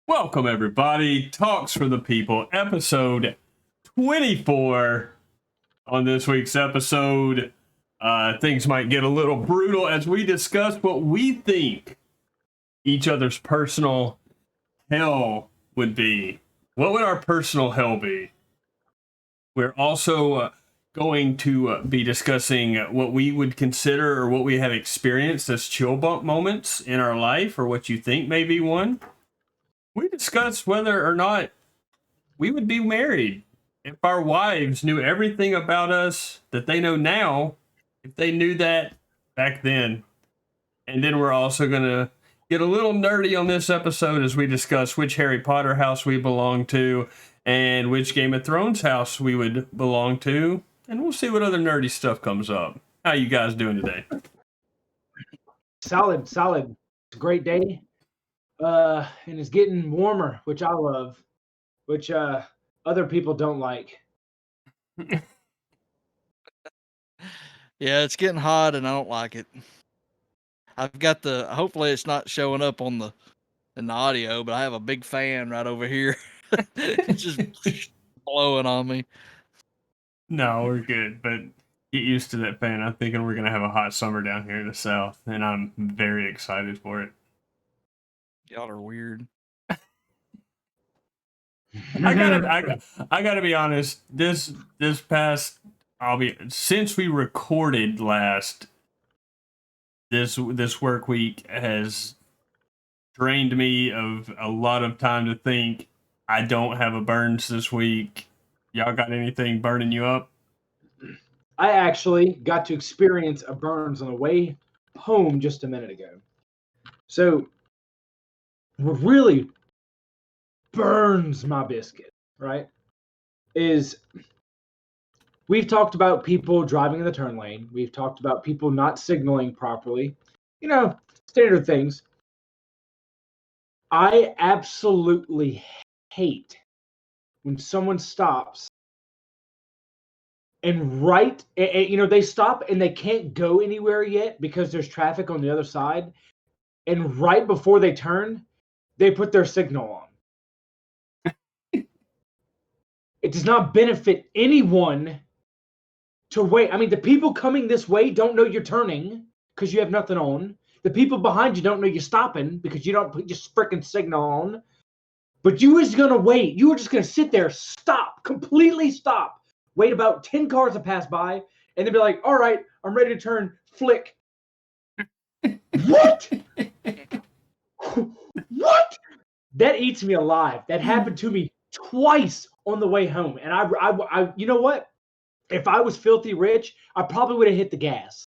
Welcome, everybody. Talks for the People, episode 24. On this week's episode, things might get a little brutal as we discuss what we think each other's personal hell would be. What would our personal hell be? We're also going to be discussing what we would consider or what we have experienced as chill bump moments in our life, or what you think may be one. We discussed whether or not we would be married if our wives knew everything about us that they know now, if they knew that back then. And then we're also going to get a little nerdy on this episode as we discuss which Harry Potter house we belong to and which Game of Thrones house we would belong to. And we'll see what other nerdy stuff comes up. How you guys doing today? Solid. It's a great day. And it's getting warmer, which I love, which other people don't like. Yeah, it's getting hot and I don't like it. I've got hopefully it's not showing up in the audio, but I have a big fan right over here. It's just blowing on me. No, we're good, but get used to that fan. I'm thinking we're going to have a hot summer down here in the South, and I'm very excited for it. Y'all are weird. I gotta be honest. This past, since we recorded last, this work week has drained me of a lot of time to think. I don't have a burns this week. Y'all got anything burning you up? I actually got to experience a burns on the way home just a minute ago. So what really burns my biscuit, right, is we've talked about people driving in the turn lane. We've talked about people not signaling properly. Standard things. I absolutely hate when someone stops and they stop and they can't go anywhere yet because there's traffic on the other side. And right before they turn, they put their signal on. It does not benefit anyone to wait. I mean, the people coming this way don't know you're turning because you have nothing on. The people behind you don't know you're stopping because you don't put your freaking signal on. But you was going to wait. You were just going to sit there, completely stop, wait about 10 cars to pass by, and then be like, all right, I'm ready to turn, flick. What? What? That eats me alive. That happened to me twice on the way home. And I you know what? If I was filthy rich, I probably would have hit the gas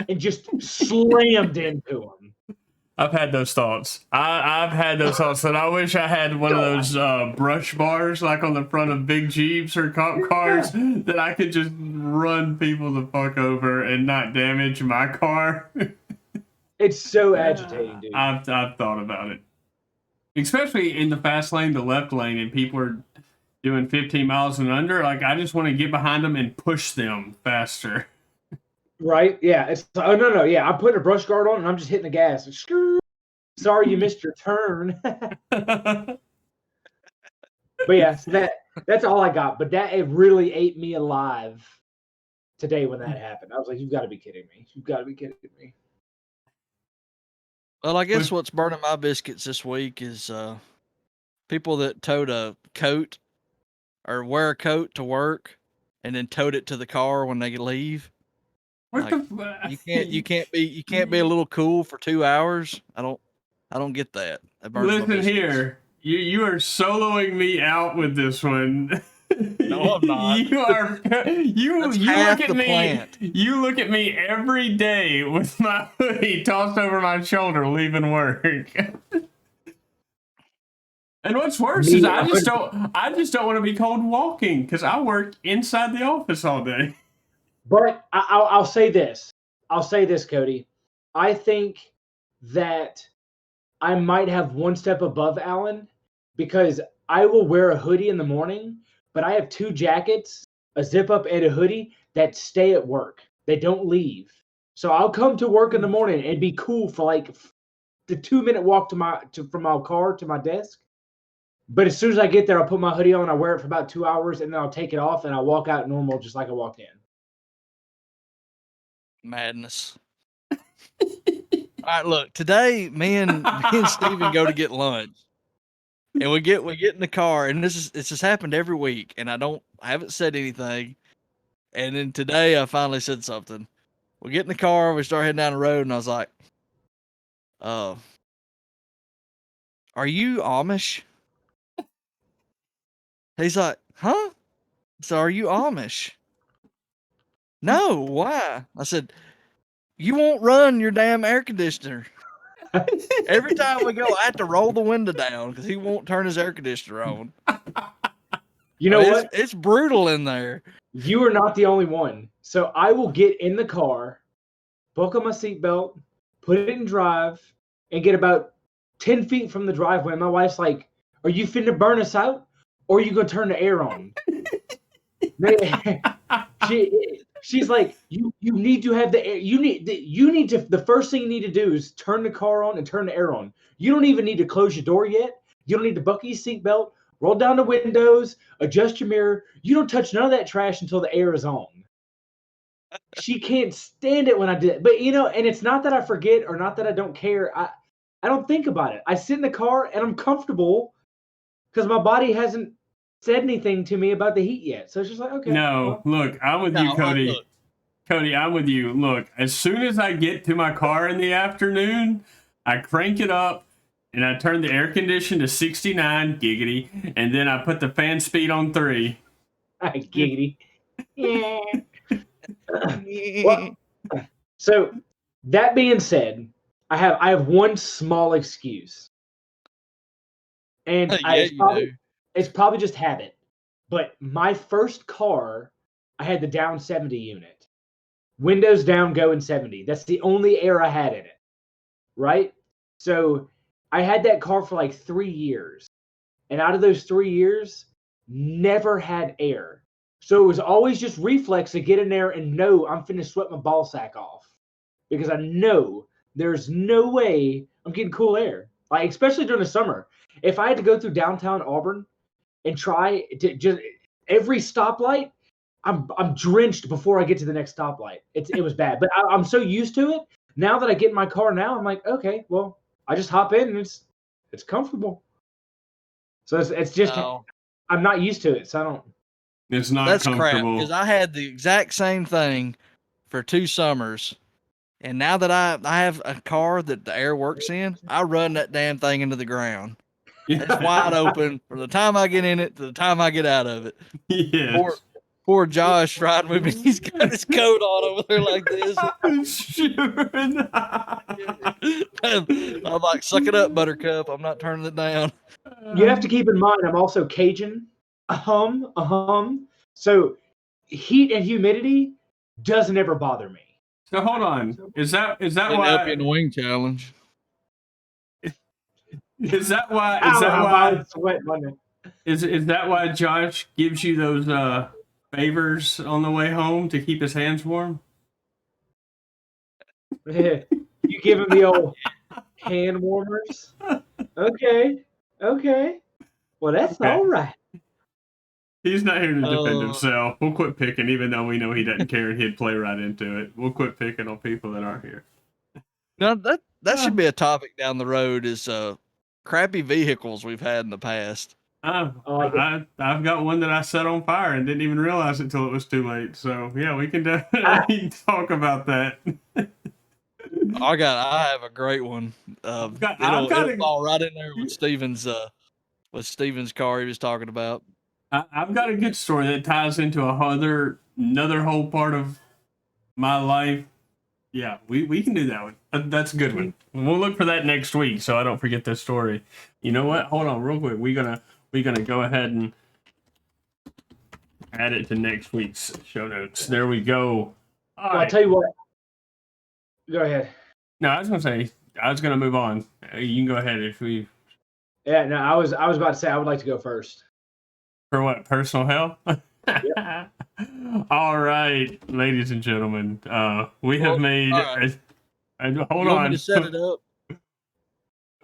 and just slammed into him. I've had those thoughts. I've had those thoughts that I wish I had one of those brush bars like on the front of big Jeeps or cop cars that I could just run people the fuck over and not damage my car. It's so agitating, dude. I've thought about it. Especially in the fast lane, the left lane, and people are doing 15 miles and under. Like, I just want to get behind them and push them faster. Right? Yeah. No. Yeah, I'm putting a brush guard on and I'm just hitting the gas. Sorry you missed your turn. But yeah, so that's all I got. But it really ate me alive today when that happened. I was like, you've got to be kidding me. You've got to be kidding me. Well, I guess what's burning my biscuits this week is people that tote a coat or wear a coat to work and then tote it to the car when they leave. You can't be a little cool for 2 hours. I don't get that. Listen here, you are soloing me out with this one. No, I'm not. You look at me. Plant. You look at me every day with my hoodie tossed over my shoulder, leaving work. And what's worse is I just don't want to be cold walking because I work inside the office all day. But I'll say this. Cody. I think that I might have one step above Alan because I will wear a hoodie in the morning, but I have 2 jackets, a zip up and a hoodie that stay at work. They don't leave. So I'll come to work in the morning and be cool for like the 2-minute walk from my car to my desk. But as soon as I get there, I'll put my hoodie on, I wear it for about 2 hours, and then I'll take it off and I'll walk out normal just like I walked in. Madness. All right, look, today me and Steven go to get lunch. And we get in the car, and it's just happened every week, and I haven't said anything. And then today I finally said something. We get in the car, we start heading down the road, and I was like, are you Amish? He's like, huh? So are you Amish? No, why? I said, you won't run your damn air conditioner. Every time we go, I have to roll the window down because he won't turn his air conditioner on. You know what? It's brutal in there. You are not the only one. So I will get in the car, buckle my seatbelt, put it in drive, and get about 10 feet from the driveway. My wife's like, are you finna burn us out? Or are you gonna turn the air on? She's like, you need to have the air. You need to, the first thing you need to do is turn the car on and turn the air on. You don't even need to close your door yet. You don't need to buckle your seatbelt, roll down the windows, adjust your mirror. You don't touch none of that trash until the air is on. She can't stand it when I do it. But and it's not that I forget or not that I don't care. I don't think about it. I sit in the car and I'm comfortable because my body hasn't said anything to me about the heat yet. So it's just like, okay. No, well. look, I'm with you, Cody. Look. Cody, I'm with you. Look, as soon as I get to my car in the afternoon, I crank it up and I turn the air condition to 69, giggity, and then I put the fan speed on 3. Giggity. Yeah. Well, so that being said, I have one small excuse. And it's probably just habit. But my first car, I had the down 70 unit. Windows down, going 70. That's the only air I had in it. Right? So I had that car for like 3 years. And out of those 3 years, never had air. So it was always just reflex to get in there and know I'm finna sweat my ball sack off. Because I know there's no way I'm getting cool air. Like, especially during the summer. If I had to go through downtown Auburn and try to just every stoplight, I'm drenched before I get to the next stoplight. It was bad, but I'm so used to it now that I get in my car now. I'm like, okay, well, I just hop in and it's comfortable. So it's just I'm not used to it, so I don't. It's not That's comfortable. crap because I had the exact same thing for 2 summers, and now that I have a car that the air works in, I run that damn thing into the ground. It's wide open from the time I get in it to the time I get out of it. Yes. Poor Josh riding with me. He's got his coat on over there like this. Sure. I'm like, suck it up, Buttercup. I'm not turning it down. You have to keep in mind, I'm also Cajun. So heat and humidity doesn't ever bother me. So hold on. Is that Help why? you in the wing challenge. Is that why? Is that why Josh gives you those favors on the way home to keep his hands warm? You give him the old hand warmers? Okay. Well, that's all right. He's not here to defend himself. We'll quit picking, even though we know he doesn't care and he'd play right into it. We'll quit picking on people that aren't here. Now that should be a topic down the road. Is crappy vehicles we've had in the past. I've got one that I set on fire and didn't even realize it until it was too late. So yeah, we can definitely talk about that. I have a great one. It'll fall right in there with Steven's car he was talking about. I've got a good story that ties into another whole part of my life. Yeah, we can do that one. That's a good one. We'll look for that next week so I don't forget this story. You know what? Hold on real quick. We're gonna go ahead and add it to next week's show notes. There we go. Well, I'll tell you what. Go ahead. No, I was gonna move on. You can go ahead if we. Yeah, no, I was about to say I would like to go first. For what? Personal hell? Yep. All right, ladies and gentlemen, we have made. Right. Hold you want on. me to set it up?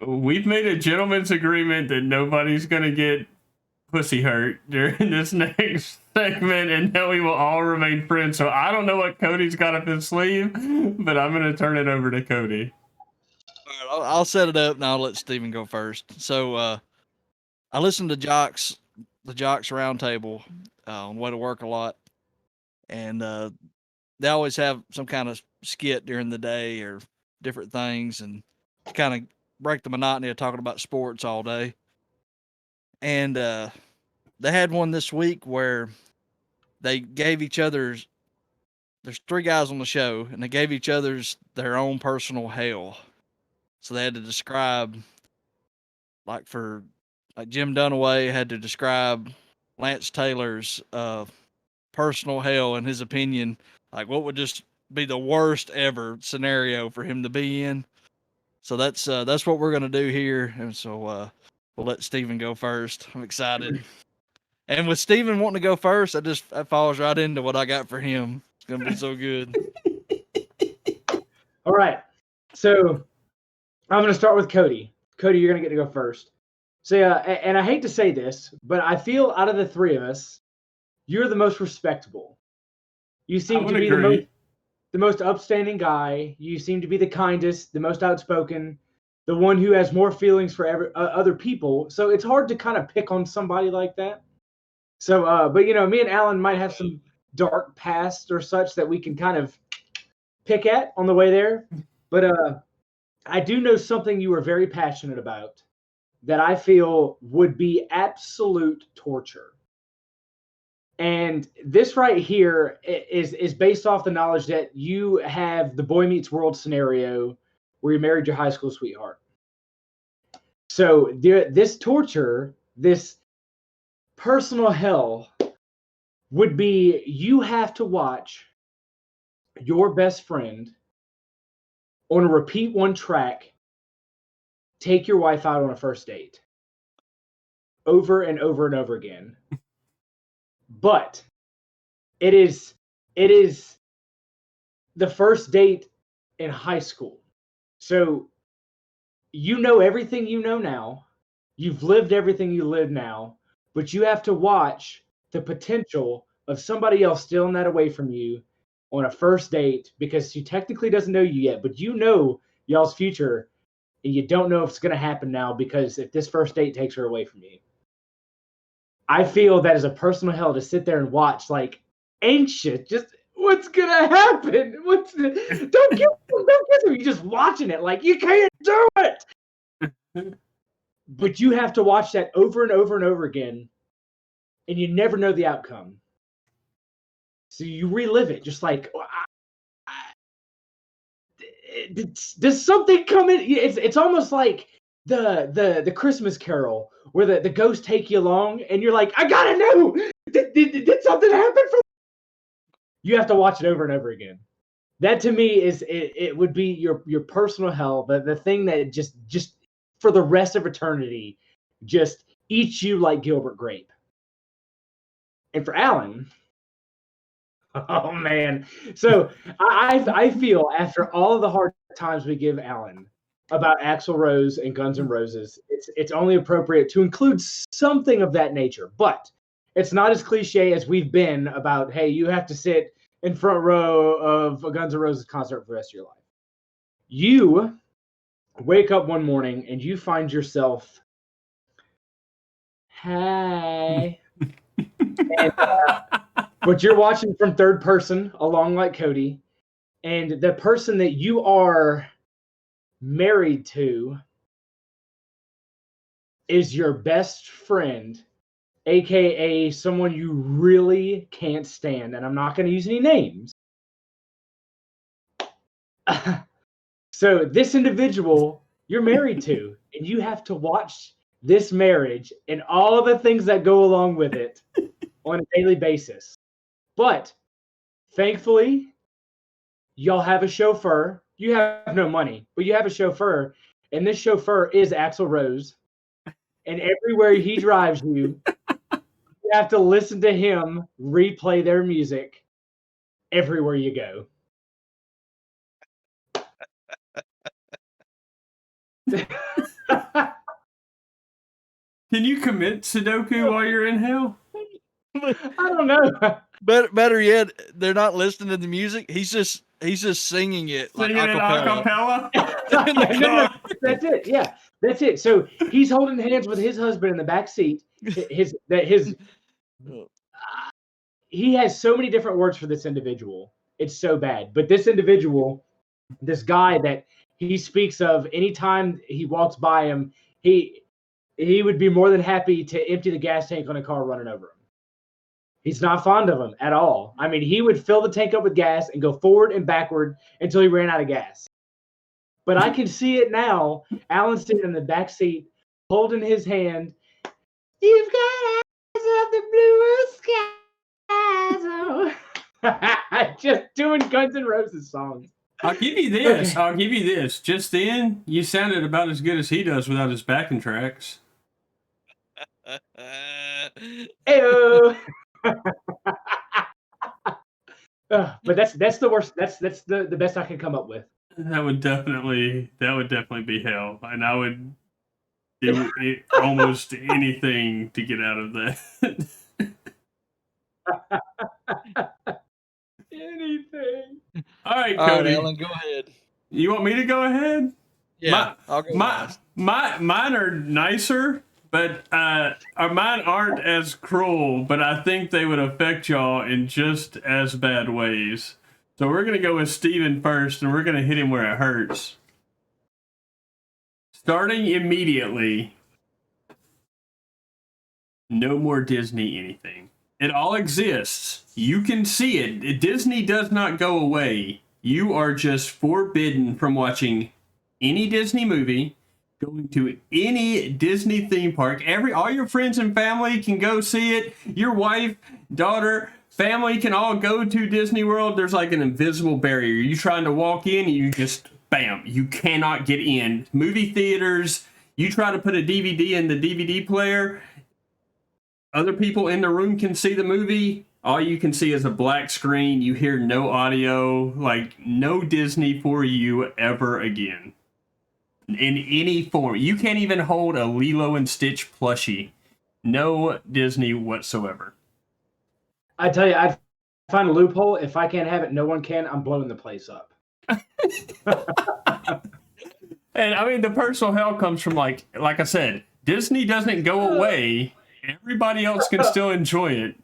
We've made a gentleman's agreement that nobody's gonna get pussy hurt during this next segment, and that we will all remain friends. So I don't know what Cody's got up his sleeve, but I'm gonna turn it over to Cody. All right, I'll set it up and I'll let Steven go first. So I listen to the Jocks Roundtable on the way to work a lot, and they always have some kind of skit during the day or different things, and to kind of break the monotony of talking about sports all day. And they had one this week where they gave each other's. There's three guys on the show, and they gave each other's their own personal hell. So they had to describe, like Jim Dunaway had to describe Lance Taylor's personal hell in his opinion, like what would just be the worst ever scenario for him to be in. So that's what we're gonna do here, and so we'll let Steven go first. I'm excited, and with Steven wanting to go first, that falls right into what I got for him. It's gonna be so good. All right. So I'm going to start with Cody. Cody, you're going to get to go first. So, and I hate to say this, but I feel out of the three of us, you're the most respectable. You seem to be the most upstanding guy. You seem to be the kindest, the most outspoken, the one who has more feelings for other people. So it's hard to kind of pick on somebody like that. So, but me and Alan might have some dark past or such that we can kind of pick at on the way there. But I do know something you are very passionate about that I feel would be absolute torture. And this right here is based off the knowledge that you have the Boy Meets World scenario where you married your high school sweetheart. So this torture, this personal hell would be you have to watch your best friend on a repeat one track take your wife out on a first date over and over and over again. But it is the first date in high school. So you know everything you know now. You've lived everything you live now, but you have to watch the potential of somebody else stealing that away from you on a first date because she technically doesn't know you yet, but you know y'all's future, and you don't know if it's going to happen now because if this first date takes her away from you. I feel that is a personal hell to sit there and watch, like anxious, just what's gonna happen? Don't kiss him. You're just watching it, like you can't do it. But you have to watch that over and over and over again, and you never know the outcome. So you relive it, just like does something come in? It's almost like the Christmas Carol where the ghosts take you along and you're like, I gotta know, did something happen for you? Have to watch it over and over again. That to me is it would be your personal hell, the thing that just for the rest of eternity just eats you like Gilbert Grape. And for Alan, oh man, so I feel after all of the hard times we give Alan about Axl Rose and Guns N' Roses, it's only appropriate to include something of that nature. But it's not as cliche as we've been about, hey, you have to sit in front row of a Guns N' Roses concert for the rest of your life. You wake up one morning and you find yourself, hey, and, but you're watching from third person along like Cody, and the person that you are married to is your best friend, aka someone you really can't stand, and I'm not going to use any names. So this individual you're married to, and you have to watch this marriage and all the things that go along with it on a daily basis. But thankfully, y'all have a chauffeur. You have no money, but you have a chauffeur, and this chauffeur is Axl Rose. And everywhere he drives you, you have to listen to him replay their music everywhere you go. Can you commit Sudoku while you're in hell? I don't know. Better yet, they're not listening to the music. He's just singing it like Singing it a acapella. cappella? In the No, car. that's it. Yeah, that's it. So he's holding hands with his husband in the back seat. He has so many different words for this individual. It's so bad. But this individual, this guy that he speaks of, anytime he walks by him, he would be more than happy to empty the gas tank on a car running over him. He's not fond of him at all. I mean, he would fill the tank up with gas and go forward and backward until he ran out of gas. But I can see it now. Alan sitting in the back seat, holding his hand. You've got eyes of the bluest skies. Oh. Just doing Guns N' Roses songs. I'll give you this. Okay. I'll give you this. Just then, you sounded about as good as he does without his backing tracks. Ayo. But that's the worst. That's the best I can come up with. That would definitely be hell, and I would do almost anything to get out of that. Anything. All right, All Cody. right, Alan, go ahead. You want me to go ahead? Yeah, I'll go last. Mine are nicer, but mine aren't as cruel, but I think they would affect y'all in just as bad ways. So we're going to go with Steven first, and we're going to hit him where it hurts. Starting immediately, no more Disney anything. It all exists. You can see it. Disney does not go away. You are just forbidden from watching any Disney movie, going to any Disney theme park. All your friends and family can go see it. Your wife, daughter, family can all go to Disney World. There's like an invisible barrier. You trying to walk in, and you just, bam, you cannot get in. Movie theaters, you try to put a DVD in the DVD player, other people in the room can see the movie. All you can see is a black screen. You hear no audio, like no Disney for you ever again. In any form. You can't even hold a Lilo and Stitch plushie. No Disney whatsoever. I tell you, I'd find a loophole. If I can't have it, no one can. I'm blowing the place up. And I mean, the personal hell comes from like I said, Disney doesn't go away. Everybody else can still enjoy it.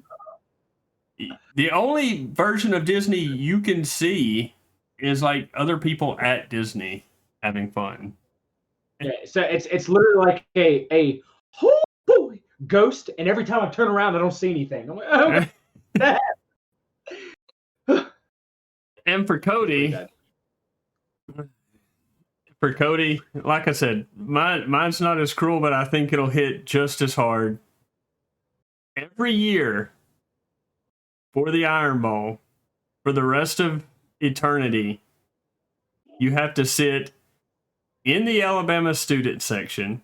The only version of Disney you can see is like other people at Disney having fun. Yeah, so it's literally like a ghost, and every time I turn around, I don't see anything. I'm like, oh. And for Cody, like I said, mine's not as cruel, but I think it'll hit just as hard. Every year for the Iron Bowl, for the rest of eternity, you have to sit in the Alabama student section,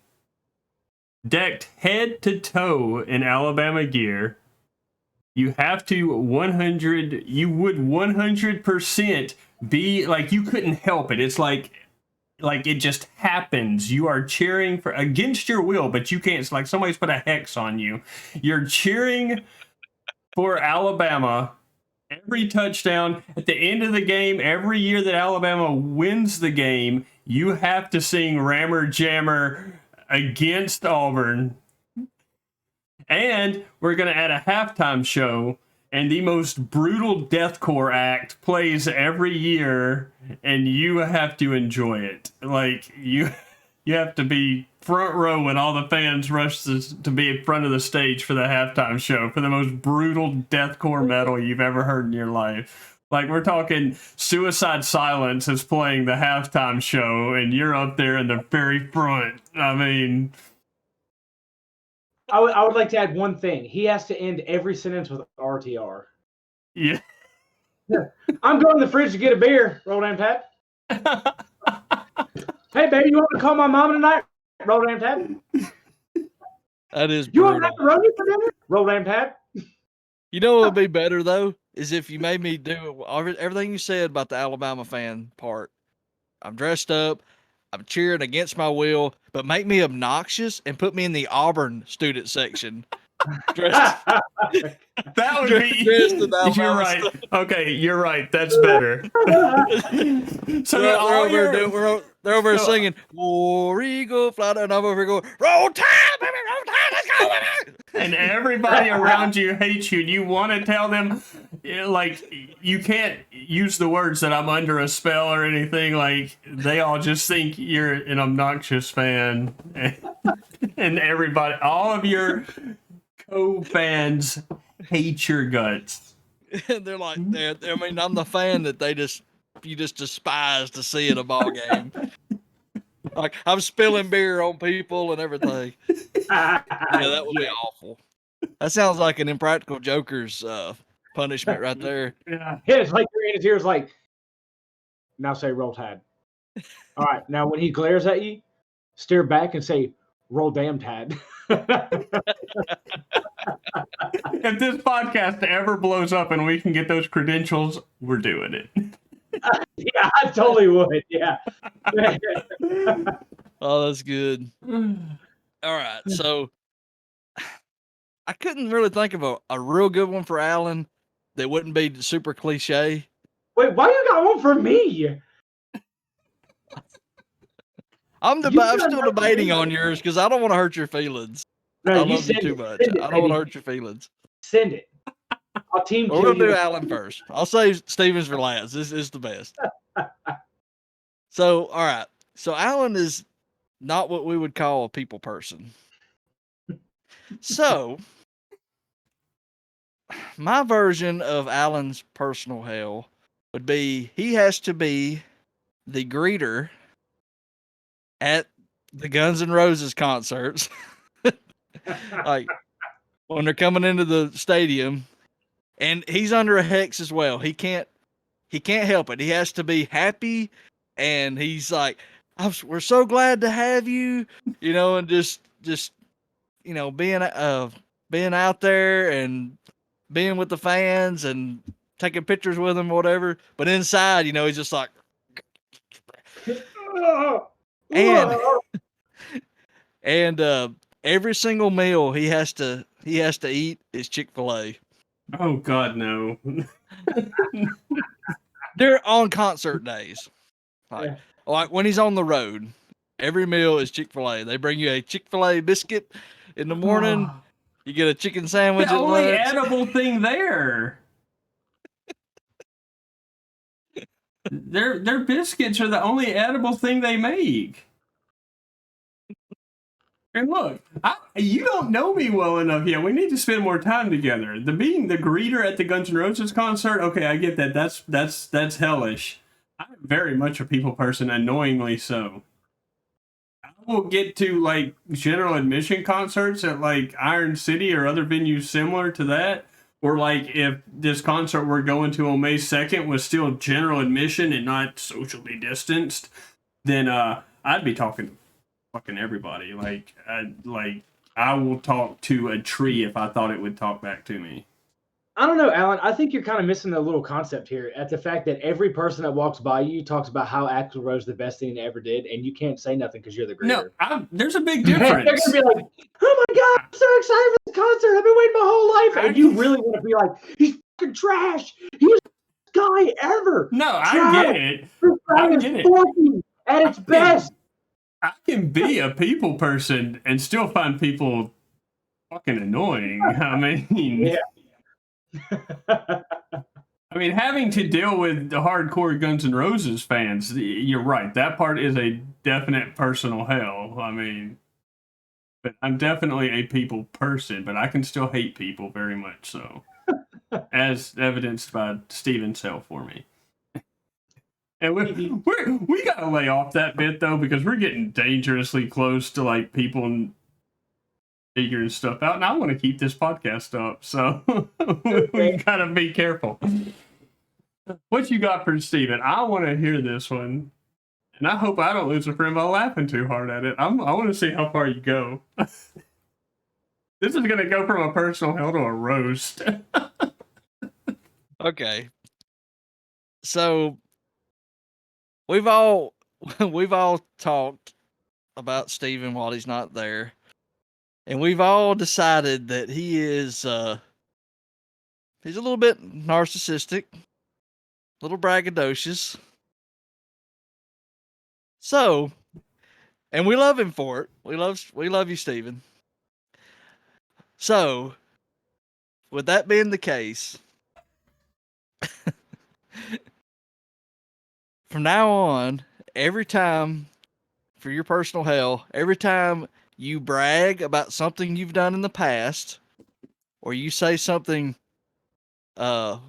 decked head to toe in Alabama gear. You have to 100% be like, you couldn't help it. It's like it just happens. You are cheering for against your will, but you can't. It's like somebody's put a hex on you. You're cheering for Alabama every touchdown. At the end of the game, every year that Alabama wins the game, you have to sing Rammer Jammer against Auburn. And we're going to add a halftime show, and the most brutal deathcore act plays every year, and you have to enjoy it. Like, you have to be front row when all the fans rush to be in front of the stage for the halftime show for the most brutal deathcore metal you've ever heard in your life. Like, we're talking Suicide Silence is playing the halftime show, and you're up there in the very front. I mean, I would like to add one thing. He has to end every sentence with RTR. yeah. I'm going to the fridge to get a beer. Roll down tap. Hey, baby, you want to call my mom tonight? Roll down tap. That is You brutal. want macaroni for dinner? Roll down tap. You know what would be better though is if you made me do everything you said about the Alabama fan part. I'm dressed up. I'm cheering against my will, but make me obnoxious and put me in the Auburn student section. Dressed, That would be. dressed in You're Alabama right. stuff. Okay, you're right. That's better. So They're all over your there they're over there so- singing War Eagle Fly, and I'm over here going, roll tide, baby, roll tide, let's go, baby. and everybody around you hates you, and you want to tell them, like, you can't use the words that I'm under a spell or anything. Like, they all just think you're an obnoxious fan, and everybody, all of your co-fans hate your guts. And they're like, I mean, I'm the fan that you just despise to see at a ball game. Like, I'm spilling beer on people and everything. Yeah, that would be awful. That sounds like an Impractical Joker's punishment right there. Yeah. Yeah, it's like you're in his ears, like, now say roll tide. All right, now when he glares at you, stare back and say, roll damn tide. If this podcast ever blows up and we can get those credentials, we're doing it. Yeah, I totally would. Yeah. Oh, that's good. All right, so I couldn't really think of a real good one for Alan that wouldn't be super cliche. Wait, why you got one for me? I'm You still got one for debating me. on yours because I don't want to hurt your feelings. No, I love you send too it. much. Send it, I don't want to baby. hurt your feelings. Send it. I'll team We're kill gonna do you. Alan first. I'll save Stevens for last. This is the best. So, all right. So Alan is not what we would call a people person. So, my version of Alan's personal hell would be he has to be the greeter at the Guns N' Roses concerts. Like when they're coming into the stadium, and he's under a hex as well. He can't help it. He has to be happy, and he's like, we're so glad to have you, and just being out there and being with the fans and taking pictures with them or whatever. But inside, he's just like, and every single meal he has to eat is Chick-fil-A. Oh God, no. They're on concert days. Like when he's on the road, every meal is Chick-fil-A. They bring you a Chick-fil-A biscuit in the morning. You get a chicken sandwich The at only lunch. edible thing there. Their biscuits are the only edible thing they make. And look, you don't know me well enough yet. We need to spend more time together. Being the greeter at the Guns N' Roses concert, okay, I get that. That's hellish. I'm very much a people person, annoyingly so. I will get to like general admission concerts at like Iron City or other venues similar to that. Or like if this concert we're going to on May 2nd was still general admission and not socially distanced, then I'd be talking to fucking everybody. Like I will talk to a tree if I thought it would talk back to me. I don't know, Alan. I think you're kind of missing the little concept here at the fact that every person that walks by you talks about how Axl Rose the best thing they ever did, and you can't say nothing because you're the greeter. No, there's a big They're difference. gonna be like, "Oh my god, I'm so excited for this concert! I've been waiting my whole life." And you really want to be like, "He's fucking trash. He's the best guy ever." No, I Trash. get it. This guy I is get it. forky at its best. I can be a people person and still find people fucking annoying. I mean, Yeah. I mean, having to deal with the hardcore Guns N' Roses fans, you're right. That part is a definite personal hell. I mean, but I'm definitely a people person, but I can still hate people very much so, as evidenced by Steven's hell for me. And we gotta lay off that bit though, because we're getting dangerously close to like people figuring stuff out, and I want to keep this podcast up, so we gotta be careful. What you got for Steven? I want to hear this one, and I hope I don't lose a friend by laughing too hard at it. I want to see how far you go. This is gonna go from a personal hell to a roast. Okay. So we've all we've all talked about Steven while he's not there, and we've all decided that he is he's a little bit narcissistic, a little braggadocious. So, and we love him for it. We love you, Steven. So, with that being the case, from now on, every time for your personal hell, every time you brag about something you've done in the past, or you say something about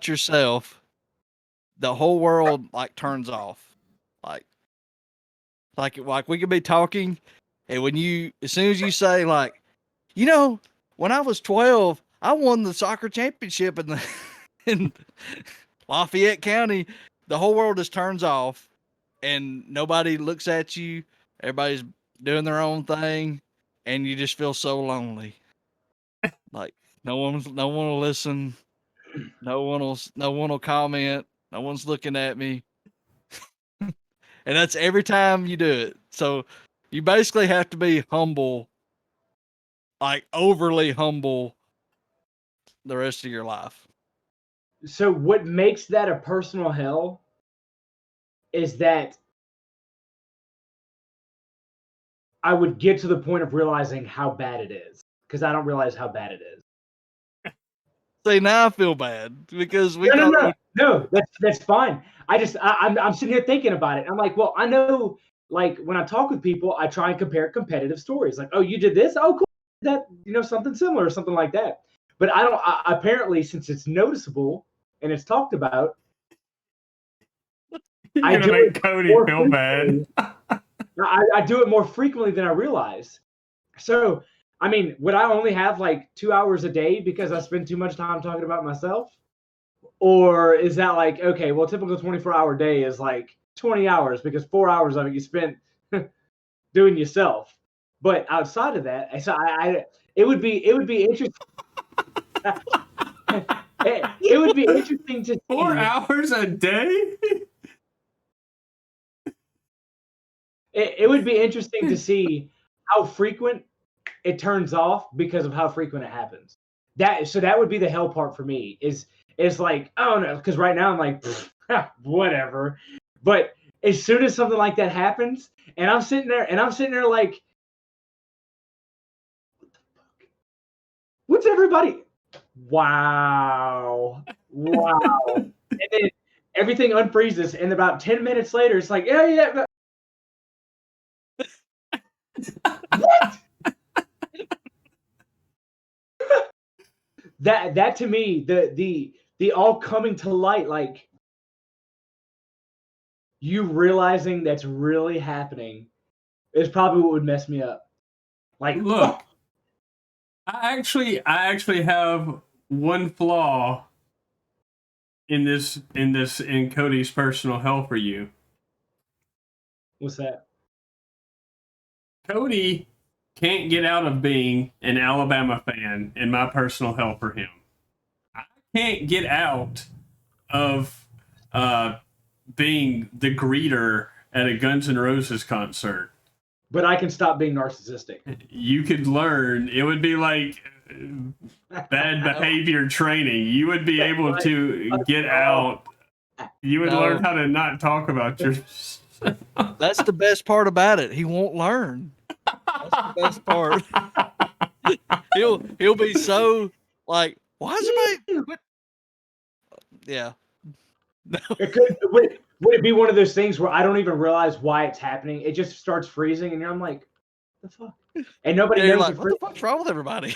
yourself, the whole world like turns off. Like like we could be talking, and as soon as you say like, when I was 12, I won the soccer championship in Lafayette County, the whole world just turns off, and nobody looks at you. Everybody's doing their own thing, and you just feel so lonely. Like no one will listen. No one will comment. No one's looking at me. And that's every time you do it. So you basically have to be humble, like overly humble, the rest of your life. So what makes that a personal hell is that I would get to the point of realizing how bad it is, because I don't realize how bad it is. See, now I feel bad because No, that's fine. I'm sitting here thinking about it. I'm like, well, I know, like when I talk with people, I try and compare competitive stories. Like, oh, you did this? Oh, cool. That something similar or something like that. But I don't. Apparently, since it's noticeable and it's talked about, You're gonna make Cody feel bad. I do it more frequently than I realize. So, I mean, would I only have like 2 hours a day because I spend too much time talking about myself? Or is that like, okay, well, typical 24-hour day is like 20 hours because 4 hours of it you spent doing yourself. But outside of that, so it would be interesting. It would be interesting to see. 4 hours a day? It would be interesting to see how frequent it turns off because of how frequent it happens. That would be the hell part for me is like, oh no, because right now I'm like, whatever. But as soon as something like that happens, and I'm sitting there like, what's everybody? Wow. And then everything unfreezes, and about 10 minutes later, it's like, yeah. What? That to me, the all coming to light, like you realizing that's really happening is probably what would mess me up. Like, look, I actually have one flaw in Cody's personal hell for you. What's that? Cody can't get out of being an Alabama fan in my personal hell for him. I can't get out of being the greeter at a Guns N' Roses concert. But I can stop being narcissistic. You could learn. It would be like bad behavior training. You would be able to get out. You would learn how to not talk about yourself. That's the best part about it. He won't learn. That's the best part. He'll be so like, why is it? Yeah. No. Would it be one of those things where I don't even realize why it's happening? It just starts freezing, and I'm like, "What the fuck?" And nobody knows. Like, what the fuck's wrong with everybody?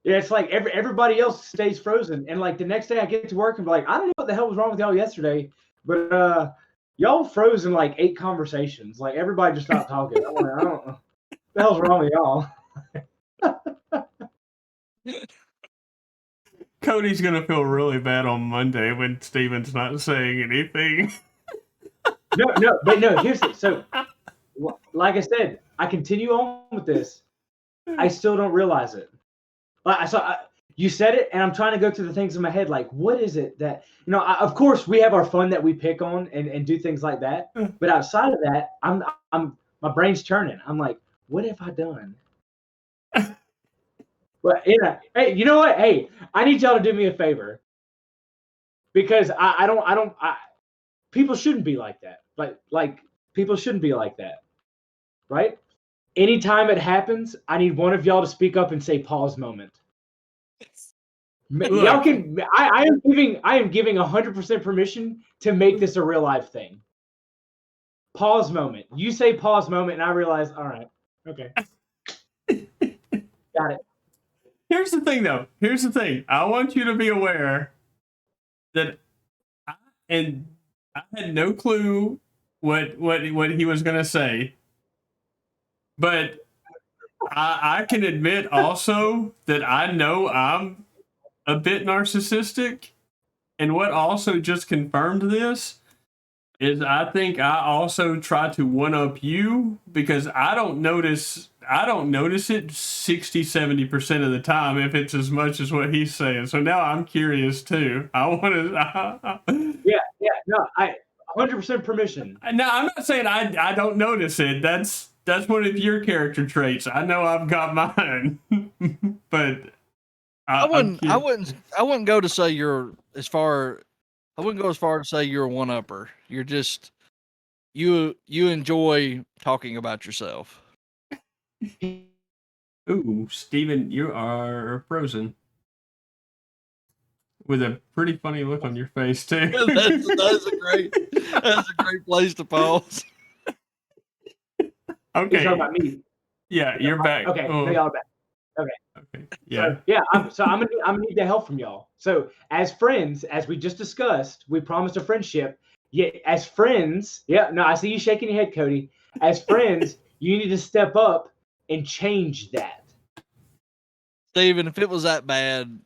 Yeah, it's like everybody else stays frozen, and like the next day I get to work and be like, I don't know what the hell was wrong with y'all yesterday, but y'all froze in like 8 conversations. Like everybody just stopped talking. I don't know what the hell's wrong with y'all. Cody's gonna feel really bad on Monday when Steven's not saying anything. No. Here's it. So, like I said, I continue on with this. I still don't realize it. You said it, and I'm trying to go through the things in my head. Like, what is it that of course, we have our fun that we pick on and do things like that. But outside of that, my brain's turning. I'm like, what have I done? But hey, you know what? Hey, I need y'all to do me a favor because people shouldn't be like that. Like people shouldn't be like that, right? Anytime it happens, I need one of y'all to speak up and say pause moment. Y'all can. I am giving 100% permission to make this a real life thing. Pause moment. You say pause moment, and I realize. All right. Okay. Got it. Here's the thing, though. Here's the thing. I want you to be aware that I had no clue what he was going to say, but I can admit also that I know I'm a bit narcissistic, and what also just confirmed this is I think I also try to one up you because I don't notice it 60-70% of the time if it's as much as what he's saying. So now I'm curious too. I want to Yeah, no, I 100% permission. No, I'm not saying I don't notice it. That's one of your character traits. I know I've got mine. But I wouldn't go to say you're as far. I wouldn't go as far as say you're a one-upper. You're just you enjoy talking about yourself. Ooh, Steven, you are frozen. With a pretty funny look on your face too. That's a great place to pause. Okay. You're talking about me. Yeah, you're back. Okay, Oh. no, y'all are back. Okay. Yeah. I'm gonna need the help from y'all. So as friends, as we just discussed, we promised a friendship. Yeah, as friends, I see you shaking your head, Cody. As friends, you need to step up and change that. Steven, if it was that bad,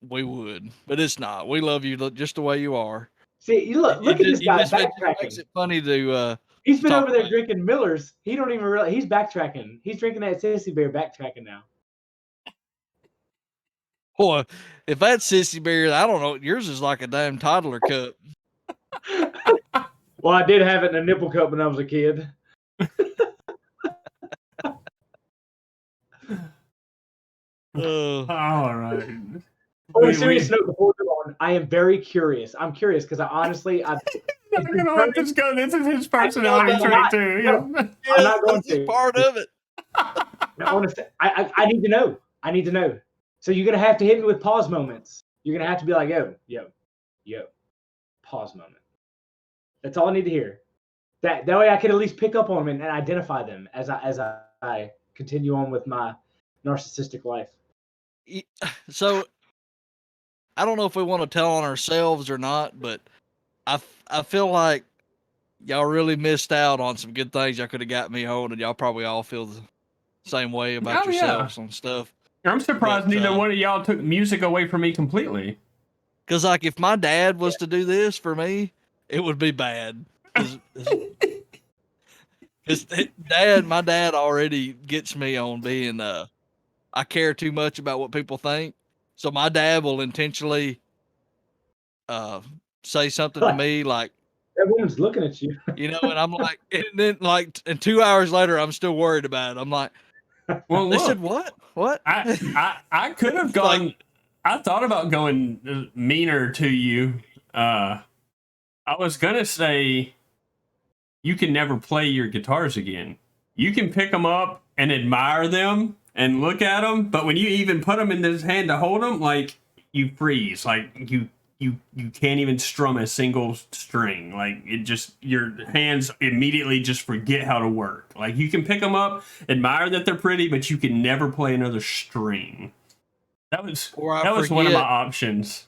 we would, but it's not. We love you just the way you are. See, look at this guy backtracking. It makes it funny to. He's been over there drinking Miller's. He don't even realize he's backtracking. He's drinking that sissy beer, backtracking now. Boy, if that's sissy beer, I don't know. Yours is like a damn toddler cup. Well, I did have it in a nipple cup when I was a kid. All right. On a serious note, before we go on, I am very curious. I'm curious because I'm not gonna let this go. This is his personality trait too. I'm not going to. Part of it. I need to know. I need to know. So you're gonna have to hit me with pause moments. You're gonna have to be like, yo, pause moment. That's all I need to hear. That way I can at least pick up on them and identify them as I continue on with my narcissistic life. So I don't know if we want to tell on ourselves or not, but I feel like y'all really missed out on some good things y'all could have got me on, and y'all probably all feel the same way about yourselves on stuff. I'm surprised neither one of y'all took music away from me completely. Because, like, if my dad was to do this for me, it would be bad. Because my dad already gets me on being, I care too much about what people think. So my dad will intentionally say something to me like, that woman's looking at you. And I'm like, and 2 hours later, I'm still worried about it. I'm like, well, they said what? What? I could have gone. I thought about going meaner to you. I was gonna say you can never play your guitars again. You can pick them up and admire them and look at them, but when you even put them in his hand to hold them, like you freeze, like you can't even strum a single string. Like it just, your hands immediately just forget how to work. Like you can pick them up, admire that they're pretty, but you can never play another string. That was one of my options.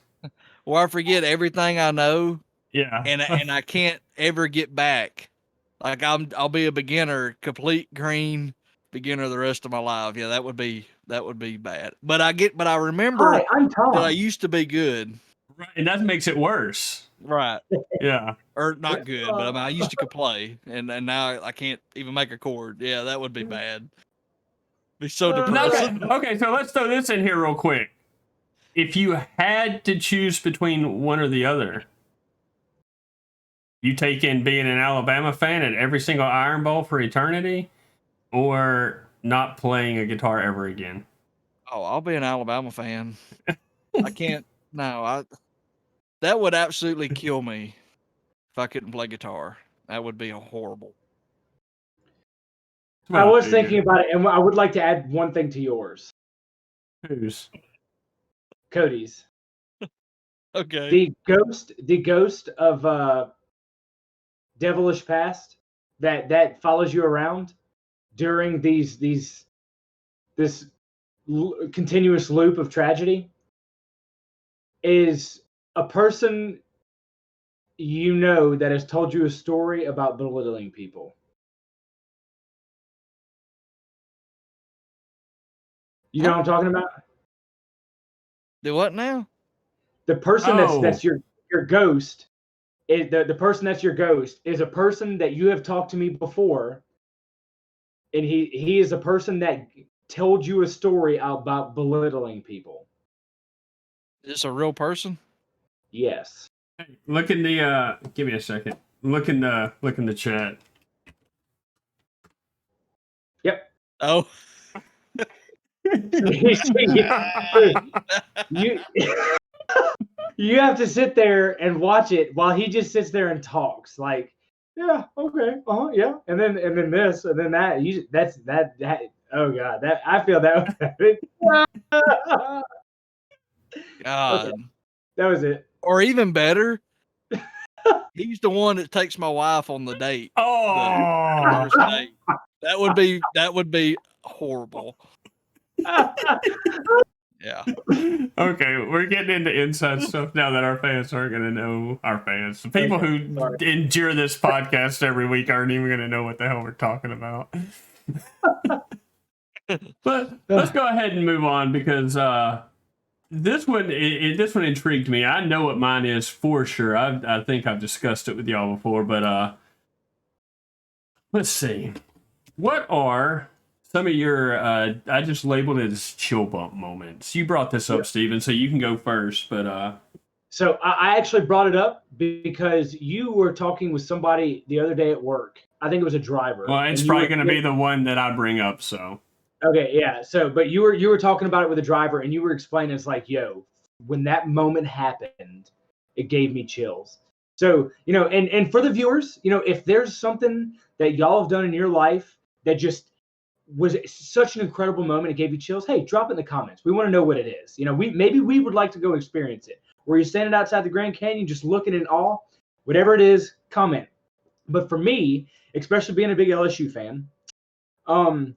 Or I forget everything I know. Yeah. And I can't ever get back. Like I'll be a beginner, complete green beginner the rest of my life. Yeah, that would be bad. But I remember that I used to be good. Right, and that makes it worse. Right. Yeah. Or not good, but I mean, I used to could play, and now I can't even make a chord. Yeah, that would be bad. Be so depressing. Okay, so let's throw this in here real quick. if you had to choose between one or the other, you take in being an Alabama fan at every single Iron Bowl for eternity, or not playing a guitar ever again? Oh, I'll be an Alabama fan. I can't. No, that would absolutely kill me if I couldn't play guitar. That would be horrible. I was thinking about it, and I would like to add one thing to yours. Whose? Cody's. Okay. The ghost of Devilish Past that follows you around during this continuous loop of tragedy is a person you know that has told you a story about belittling people. You know what I'm talking about? Do what now? The person Oh. that's your ghost is the person that's your ghost is a person that you have talked to me before, and he is a person that told you a story about belittling people. Is this a real person? Yes. Look in the give me a second. Look in the chat. Yep. Oh. you you have to sit there and watch it while he just sits there and talks like, yeah, okay, yeah, and then this and then that. That oh god, that I feel that. God. Okay, that was it. Or even better, he's the one that takes my wife on the date. Oh. The first date. That would be horrible. Yeah. Okay, we're getting into inside stuff now that our fans aren't going to know. Our fans, the people who endure this podcast every week, aren't even going to know what the hell we're talking about. But let's go ahead and move on, because this one intrigued me. I know what mine is for sure. I think I've discussed it with y'all before, but let's see. What are some of your, I just labeled it as chill bump moments. You brought this up, Steven, so you can go first. But So I actually brought it up because you were talking with somebody the other day at work. I think it was a driver. Well, it's probably going to be the one that I bring up, so. Okay, yeah. So, but you were talking about it with a driver, and you were explaining it's like, yo, when that moment happened, it gave me chills. So, and for the viewers, if there's something that y'all have done in your life that just was such an incredible moment, it gave you chills, hey, drop it in the comments. We want to know what it is. Maybe we would like to go experience it. Where you're standing outside the Grand Canyon, just looking in awe, whatever it is, comment. But for me, especially being a big LSU fan, and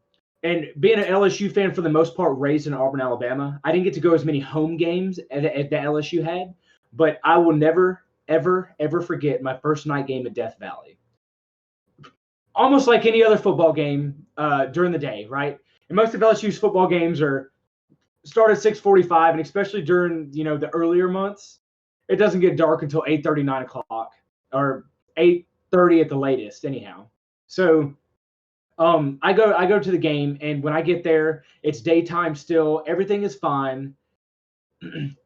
being an LSU fan for the most part, raised in Auburn, Alabama, I didn't get to go as many home games as that LSU had, but I will never, ever, ever forget my first night game at Death Valley. Almost like any other football game during the day, right? And most of LSU's football games start at 6:45, and especially during the earlier months, it doesn't get dark until 8:30, 9 o'clock, or 8:30 at the latest. Anyhow, so I go to the game, and when I get there, it's daytime still. Everything is fine,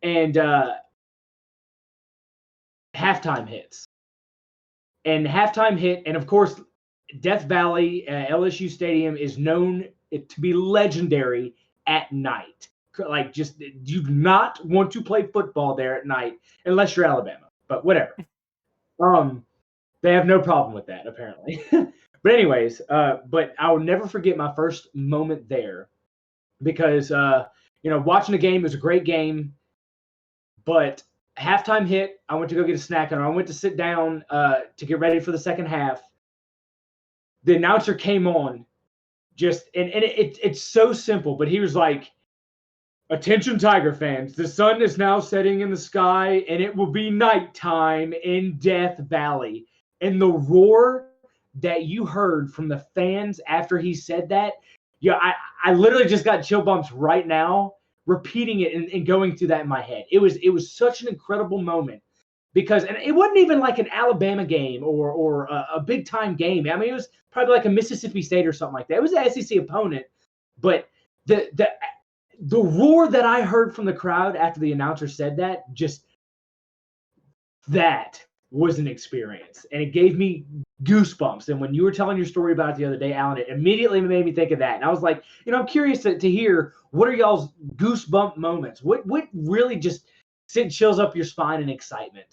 and halftime hits, and of course, Death Valley LSU Stadium is known to be legendary at night. Like, just you do not want to play football there at night unless you're Alabama, but whatever. They have no problem with that, apparently. But anyways, but I will never forget my first moment there, because watching the game, it was a great game, but halftime hit, I went to go get a snack, and I went to sit down to get ready for the second half. The announcer came on, and it's so simple, but he was like, "Attention, Tiger fans, the sun is now setting in the sky, and it will be nighttime in Death Valley." And the roar that you heard from the fans after he said that, I literally just got chill bumps right now repeating it and going through that in my head. It was such an incredible moment, because, and it wasn't even like an Alabama game or a big time game. I mean, it was probably like a Mississippi State or something like that. It was an SEC opponent, but the the roar that I heard from the crowd after the announcer said that, that was an experience, and it gave me goosebumps. And when you were telling your story about it the other day, Alan, it immediately made me think of that. And I was like, I'm curious to hear, what are y'all's goosebump moments? What really just sent chills up your spine in excitement?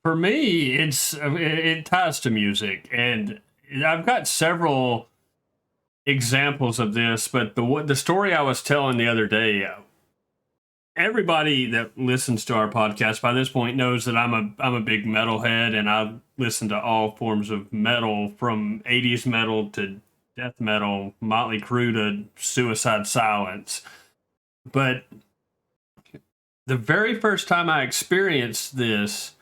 For me, it ties to music, and I've got several examples of this. But the story I was telling the other day, everybody that listens to our podcast by this point knows that I'm a big metalhead, and I listen to all forms of metal, from 80s metal to death metal, Motley Crue to Suicide Silence. But the very first time I experienced this,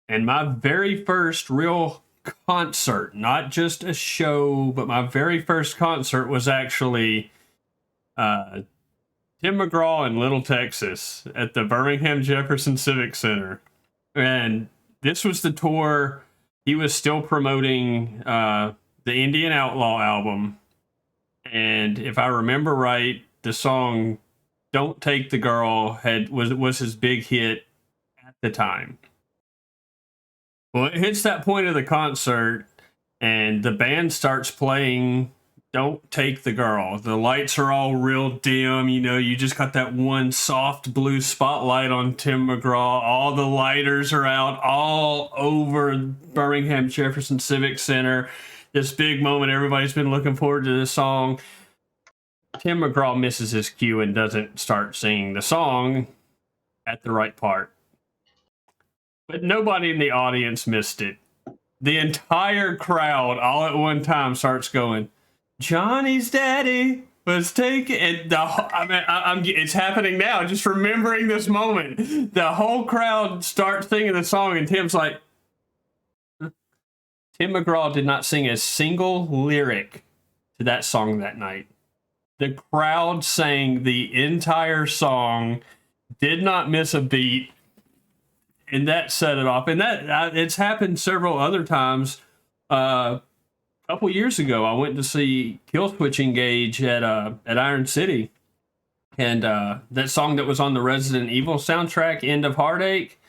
and my very first real concert, not just a show, but my very first concert, was actually Tim McGraw in Little Texas at the Birmingham Jefferson Civic Center. And this was the tour. He was still promoting the Indian Outlaw album. And if I remember right, the song "Don't Take the Girl" was his big hit at the time. Well, it hits that point of the concert, and the band starts playing "Don't Take the Girl." The lights are all real dim. You just got that one soft blue spotlight on Tim McGraw. All the lighters are out all over Birmingham Jefferson Civic Center. This big moment. Everybody's been looking forward to this song. Tim McGraw misses his cue and doesn't start singing the song at the right part. But nobody in the audience missed it. The entire crowd, all at one time, starts going, "Johnny's daddy was taking," and it's happening now. Just remembering this moment, the whole crowd starts singing the song, and Tim's like, Tim McGraw did not sing a single lyric to that song that night. The crowd sang the entire song, did not miss a beat. And that set it off. And that it's happened several other times. A couple years ago, I went to see Killswitch Engage at Iron City, and that song that was on the Resident Evil soundtrack, "End of Heartache."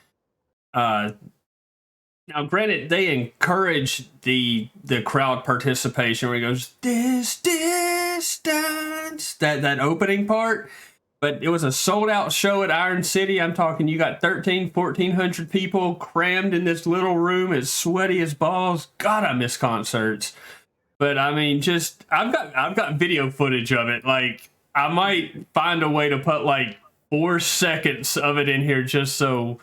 Now, granted, they encourage the crowd participation where he goes, "This distance," that opening part. But it was a sold-out show at Iron City. I'm talking, you got 1,400 people crammed in this little room, as sweaty as balls. God, I miss concerts. But I mean, I've got video footage of it. Like, I might find a way to put like 4 seconds of it in here just so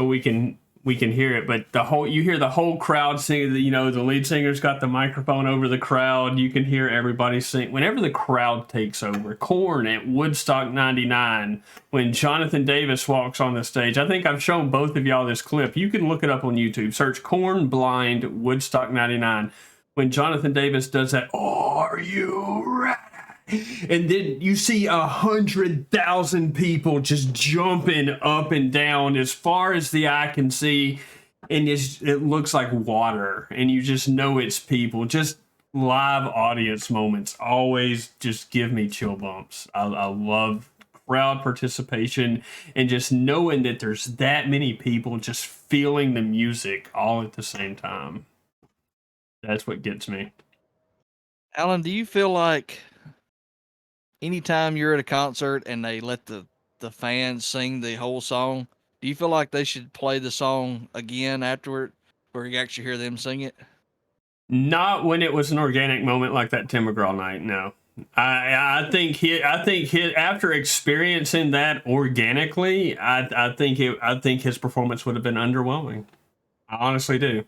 we can hear it. But you hear the whole crowd singing. The lead singer's got the microphone over the crowd. You can hear everybody sing. Whenever the crowd takes over, Korn at Woodstock '99, when Jonathan Davis walks on the stage. I think I've shown both of y'all this clip. You can look it up on YouTube. Search Korn Blind Woodstock '99. When Jonathan Davis does that, "Are you ready?" And then you see 100,000 people just jumping up and down as far as the eye can see, and it looks like water, and you just know it's people. Just live audience moments always just give me chill bumps. I love crowd participation, and just knowing that there's that many people just feeling the music all at the same time. That's what gets me. Alan, do you feel like anytime you're at a concert and they let the fans sing the whole song, do you feel like they should play the song again afterward, where you actually hear them sing it? Not when it was an organic moment like that Tim McGraw night. No, I think after experiencing that organically, I think his performance would have been underwhelming. I honestly do.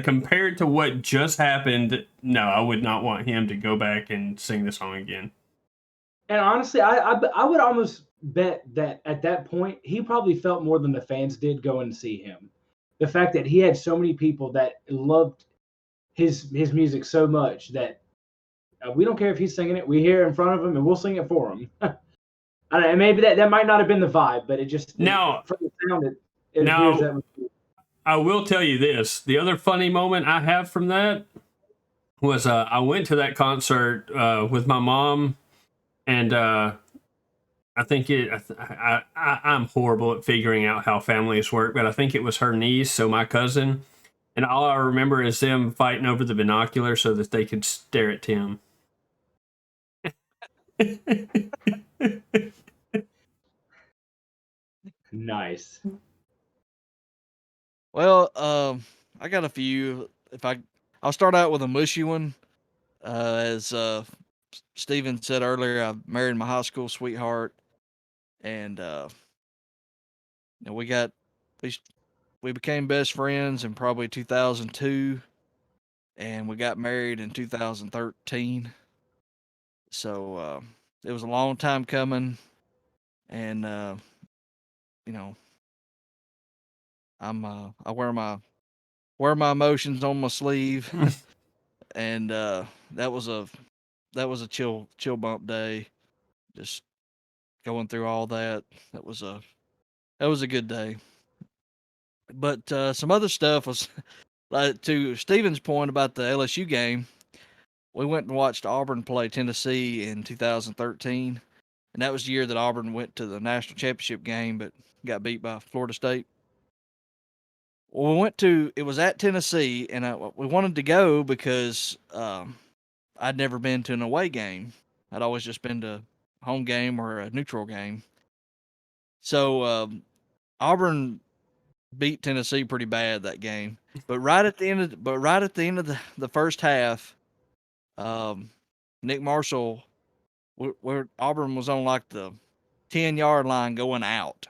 Compared to what just happened, no, I would not want him to go back and sing the song again. And honestly, I would almost bet that at that point, he probably felt more than the fans did going to see him. The fact that he had so many people that loved his music so much that we don't care if he's singing it. We hear it in front of him, and we'll sing it for him. I don't know, maybe that might not have been the vibe, but it just now from the sound it appears that was. I will tell you this. The other funny moment I have from that was I went to that concert with my mom And I think I'm horrible at figuring out how families work, but I think it was her niece, so my cousin. And all I remember is them fighting over the binocular so that they could stare at Tim. Nice. Well, I got a few. I'll start out with a mushy one. As Steven said earlier, I married my high school sweetheart, and you know, we became best friends in probably 2002, and we got married in 2013. So it was a long time coming, and you know, I wear my emotions on my sleeve, and that was a chill bump day. Just going through all that. That was a good day. But some other stuff was like to Steven's point about the LSU game. We went and watched Auburn play Tennessee in 2013, and that was the year that Auburn went to the national championship game, but got beat by Florida State. Well, it was at Tennessee, and we wanted to go because I'd never been to an away game. I'd always just been to a home game or a neutral game. So Auburn beat Tennessee pretty bad that game. But right at the end of the first half, Nick Marshall, where Auburn was on like the 10-yard line going out,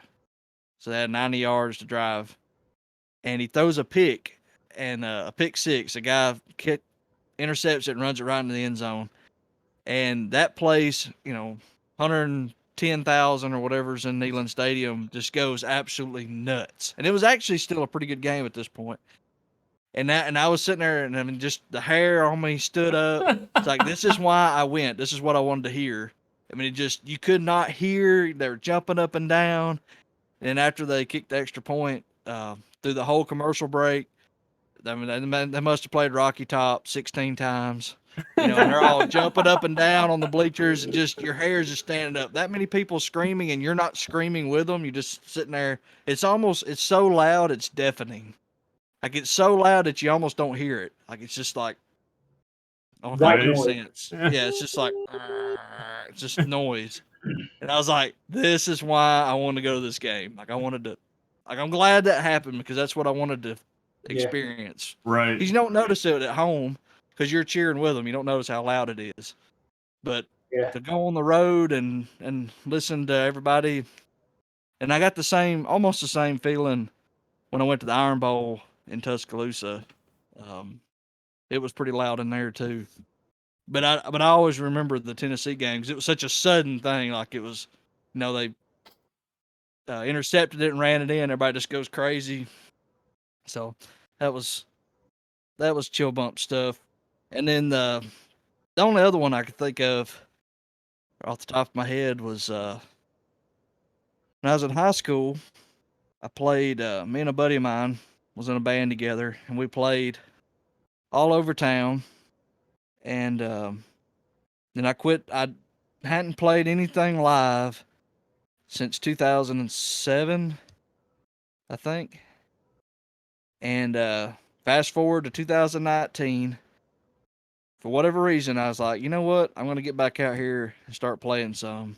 so they had 90 yards to drive, and he throws a pick and a pick six. A guy intercepts it and runs it right into the end zone, and that place, 110,000 or whatever's in Neyland Stadium just goes absolutely nuts. And it was actually still a pretty good game at this point. And I was sitting there, and I mean, just the hair on me stood up. It's like, this is why I went. This is what I wanted to hear. I mean, you could not hear. They were jumping up and down. And after they kicked the extra point, through the whole commercial break, I mean, they must have played Rocky Top 16 times. And they're all jumping up and down on the bleachers, and just your hair is just standing up. That many people screaming, and you're not screaming with them. You're just sitting there. It's so loud, it's deafening. Like, it's so loud that you almost don't hear it. Like, it's just like, I don't know if that makes sense. Yeah, it's just like, it's just noise. And I was like, this is why I want to go to this game. Like, I'm glad that happened, because that's what I wanted to experience. Right. Because you don't notice it at home because you're cheering with them. You don't notice how loud it is. But to go on the road and listen to everybody, and I got almost the same feeling when I went to the Iron Bowl in Tuscaloosa. It was pretty loud in there too. But I always remember the Tennessee game because it was such a sudden thing. Like, it was, they intercepted it and ran it in. Everybody just goes crazy. So that was chill bump stuff. And then the only other one I could think of off the top of my head was when I was in high school. I played. Me and a buddy of mine was in a band together, and we played all over town. And then I quit. I hadn't played anything live since 2007, I think. And fast forward to 2019. For whatever reason, I was like, you know what? I'm going to get back out here and start playing some. And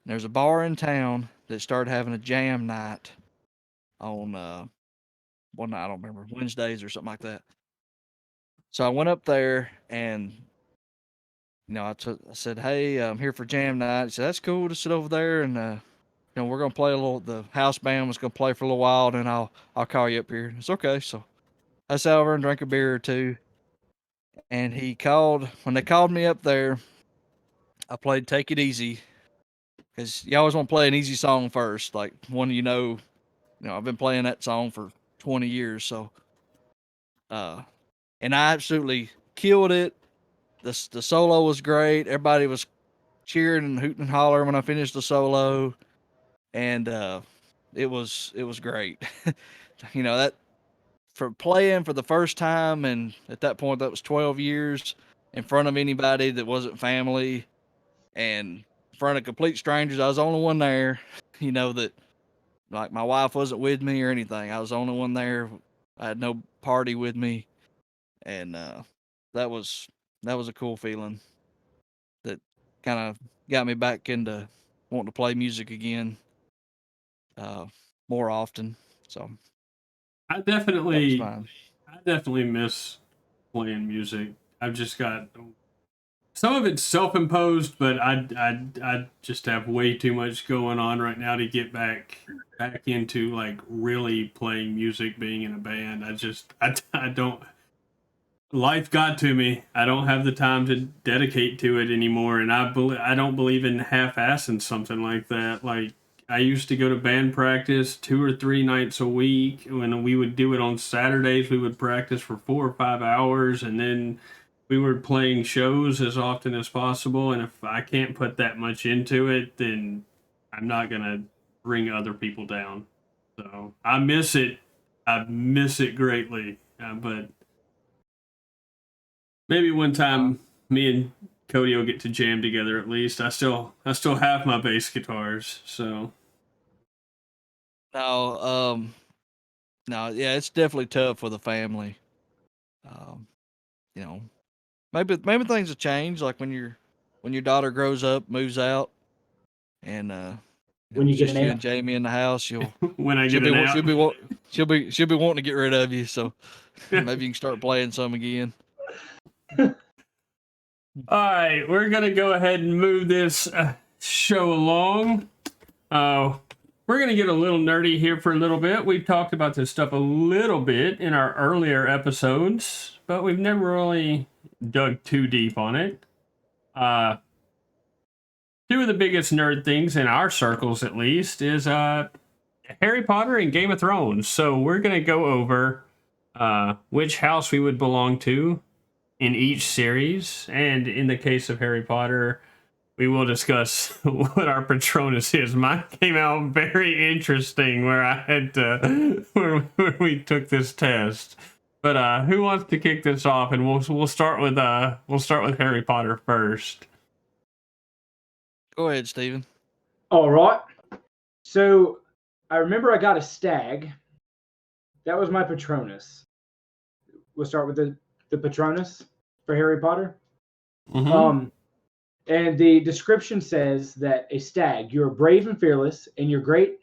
there's a bar in town that started having a jam night on one night, I don't remember, Wednesdays or something like that. So I went up there, and I said, hey, I'm here for jam night. He said, that's cool, to sit over there, and we're gonna play a little. The house band was gonna play for a little while, and then I'll call you up here. It's okay. So I sat over and drank a beer or two, and when they called me up there. I played "Take It Easy" because you always want to play an easy song first, like one I've been playing that song for 20 years, so and I absolutely killed it. The solo was great. Everybody was cheering and hooting and hollering when I finished the solo, and it was great. That for playing for the first time, and at that point that was 12 years in front of anybody that wasn't family, and in front of complete strangers. I was the only one there, that like my wife wasn't with me or anything. I was the only one there. I had no party with me, and that was a cool feeling. That kind of got me back into wanting to play music again, more often. So I that was definitely, fine. I definitely miss playing music. I've just got some of it's self-imposed, but I just have way too much going on right now to get back into like really playing music, being in a band. I don't. Life got to me. I don't have the time to dedicate to it anymore, and I don't believe in half-assing something like that. Like I used to go to band practice 2 or 3 nights a week. When we would do it on Saturdays, we would practice for 4 or 5 hours, and then we were playing shows as often as possible. And if I can't put that much into it, then I'm not gonna bring other people down. So I miss it. I miss it greatly, but maybe one time me and Cody will get to jam together at least. I still have my bass guitars, so No, no, yeah, it's definitely tough with a family. Um, you know, maybe things will change. Like when your daughter grows up, moves out, and When you it's get just an you amp. and Jamie in the house. when I She'll get be an wa- out. she'll be wanting to get rid of you. So maybe you can start playing some again. All right, we're gonna go ahead and move this show along. We're gonna get a little nerdy here for a little bit. We've talked about this stuff a little bit in our earlier episodes, but we've never really dug too deep on it. Uh, Two of the biggest nerd things in our circles, at least, is Harry Potter and Game of Thrones. So we're gonna go over which house we would belong to in each series, and in the case of Harry Potter, we will discuss what our Patronus is. Mine came out very interesting where I had to where we took this test. But who wants to kick this off? And we'll start with Harry Potter first. Go ahead, Steven. All right. So I remember I got a stag. That was my Patronus. We'll start with the Patronus for Harry Potter. Mm-hmm. And the description says that a stag, you're brave and fearless, and your great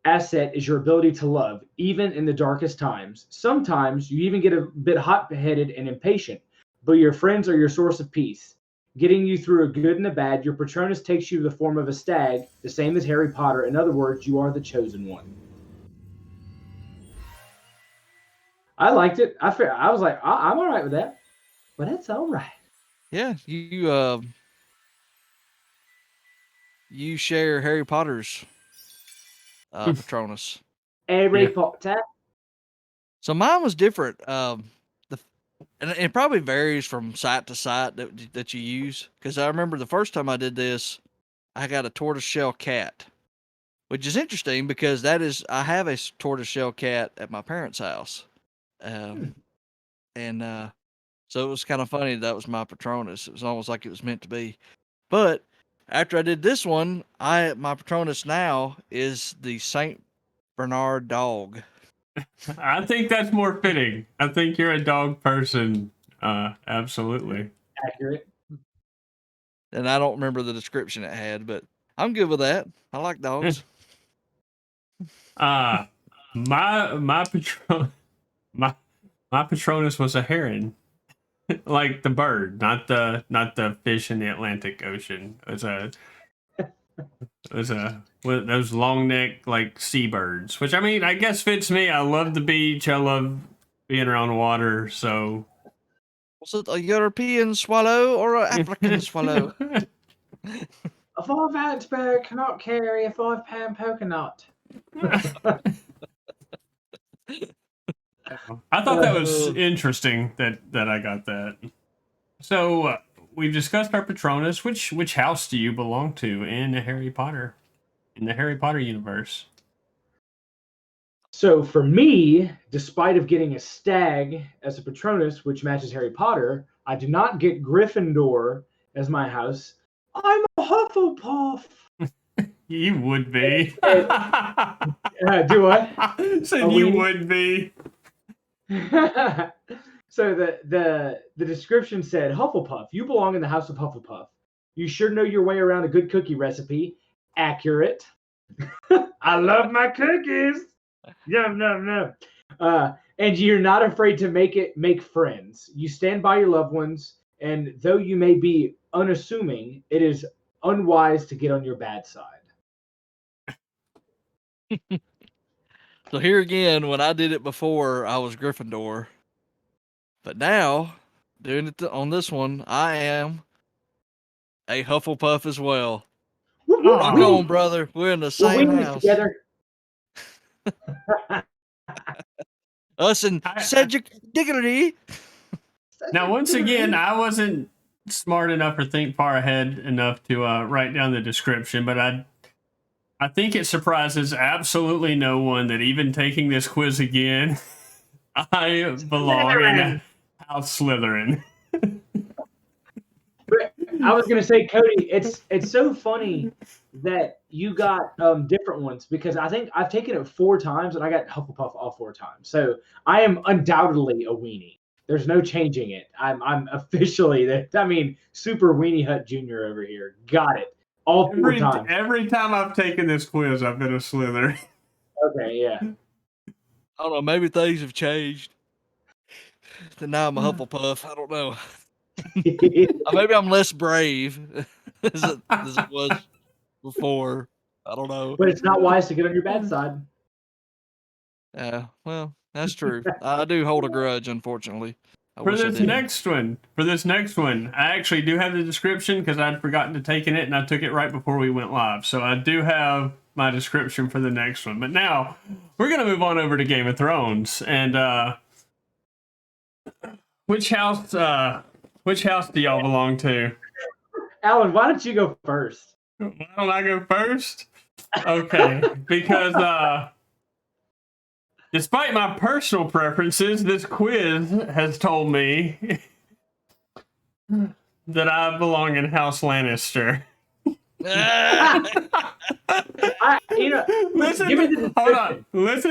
asset is your ability to love, even in the darkest times. Sometimes you even get a bit hot-headed and impatient, but your friends are your source of peace. Getting you through a good and a bad, your Patronus takes you the form of a stag, the same as Harry Potter. In other words, you are the chosen one. I liked it. I was like, I'm all right with that, but it's all right. Yeah, you share Harry Potter's Patronus. Harry Yeah. Potter. So mine was different. And it probably varies from site to site that you use. Because I remember the first time I did this, I got a tortoiseshell cat, which is interesting because I have a tortoiseshell cat at my parents' house, and so it was kind of funny that was my Patronus. It was almost like it was meant to be. But after I did this one, my Patronus now is the Saint Bernard dog. I think that's more fitting. I think you're a dog person. Absolutely. Accurate. And I don't remember the description it had, but I'm good with that. I like dogs. My my my Patronus was a heron, like the bird, not the fish in the Atlantic Ocean. Those long neck like seabirds, which I mean I guess fits me. I love the beach. I love being around water. So Was it a European swallow or an African swallow? A 5-ounce bird cannot carry a 5-pound coconut. I thought that was interesting that I got that. So we've discussed our Patronus. Which house do you belong to in the Harry Potter universe? So for me, despite of getting a stag as a Patronus, which matches Harry Potter, I do not get Gryffindor as my house. I'm a Hufflepuff. You would be. Do what? Said A you weenie? would be. So the description said, Hufflepuff, you belong in the house of Hufflepuff. You sure know your way around a good cookie recipe. Accurate. I love my cookies. Yum, yum, yum. And you're not afraid to make friends. You stand by your loved ones, and though you may be unassuming, it is unwise to get on your bad side. So here again, when I did it before, I was Gryffindor. But now, doing it on this one, I am a Hufflepuff as well. Whoop, whoop, Rock Aw. on, brother. We're in the We're same winning house. together. Us and I- Cedric Diggory. Now, once again, I wasn't smart enough or think far ahead enough to write down the description, but I think it surprises absolutely no one that even taking this quiz again, I belong in House Slytherin. I was gonna say, Cody, it's so funny that you got different ones because I think I've taken it 4 times and I got Hufflepuff all 4 times. So I am undoubtedly a weenie. There's no changing it. I'm officially Super Weenie Hut Junior over here. Got it. All 4 times. Every time I've taken this quiz, I've been a Slytherin. Okay, yeah. I don't know. Maybe things have changed. And now I'm a Hufflepuff. I don't know. Maybe I'm less brave as it was before. I don't know. But it's not wise to get on your bad side. Yeah, well, that's true. I do hold a grudge, unfortunately. For this next one, I actually do have the description because I'd forgotten to take it and I took it right before we went live. So I do have my description for the next one. But now we're gonna move on over to Game of Thrones and which house do y'all belong to? Alan, why don't you go first? Why don't I go first? Okay, because despite my personal preferences, this quiz has told me that I belong in House Lannister. Listen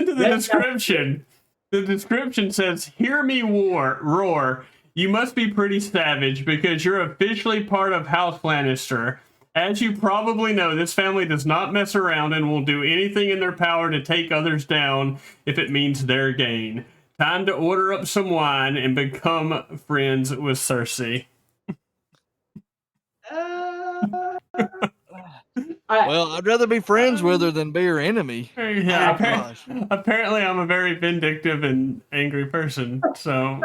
to the description. The description says, "Hear me roar. You must be pretty savage because you're officially part of House Lannister. As you probably know, this family does not mess around and will do anything in their power to take others down if it means their gain. Time to order up some wine and become friends with Cersei." Well, I'd rather be friends with her than be her enemy. Yeah, Gosh. apparently I'm a very vindictive and angry person. So,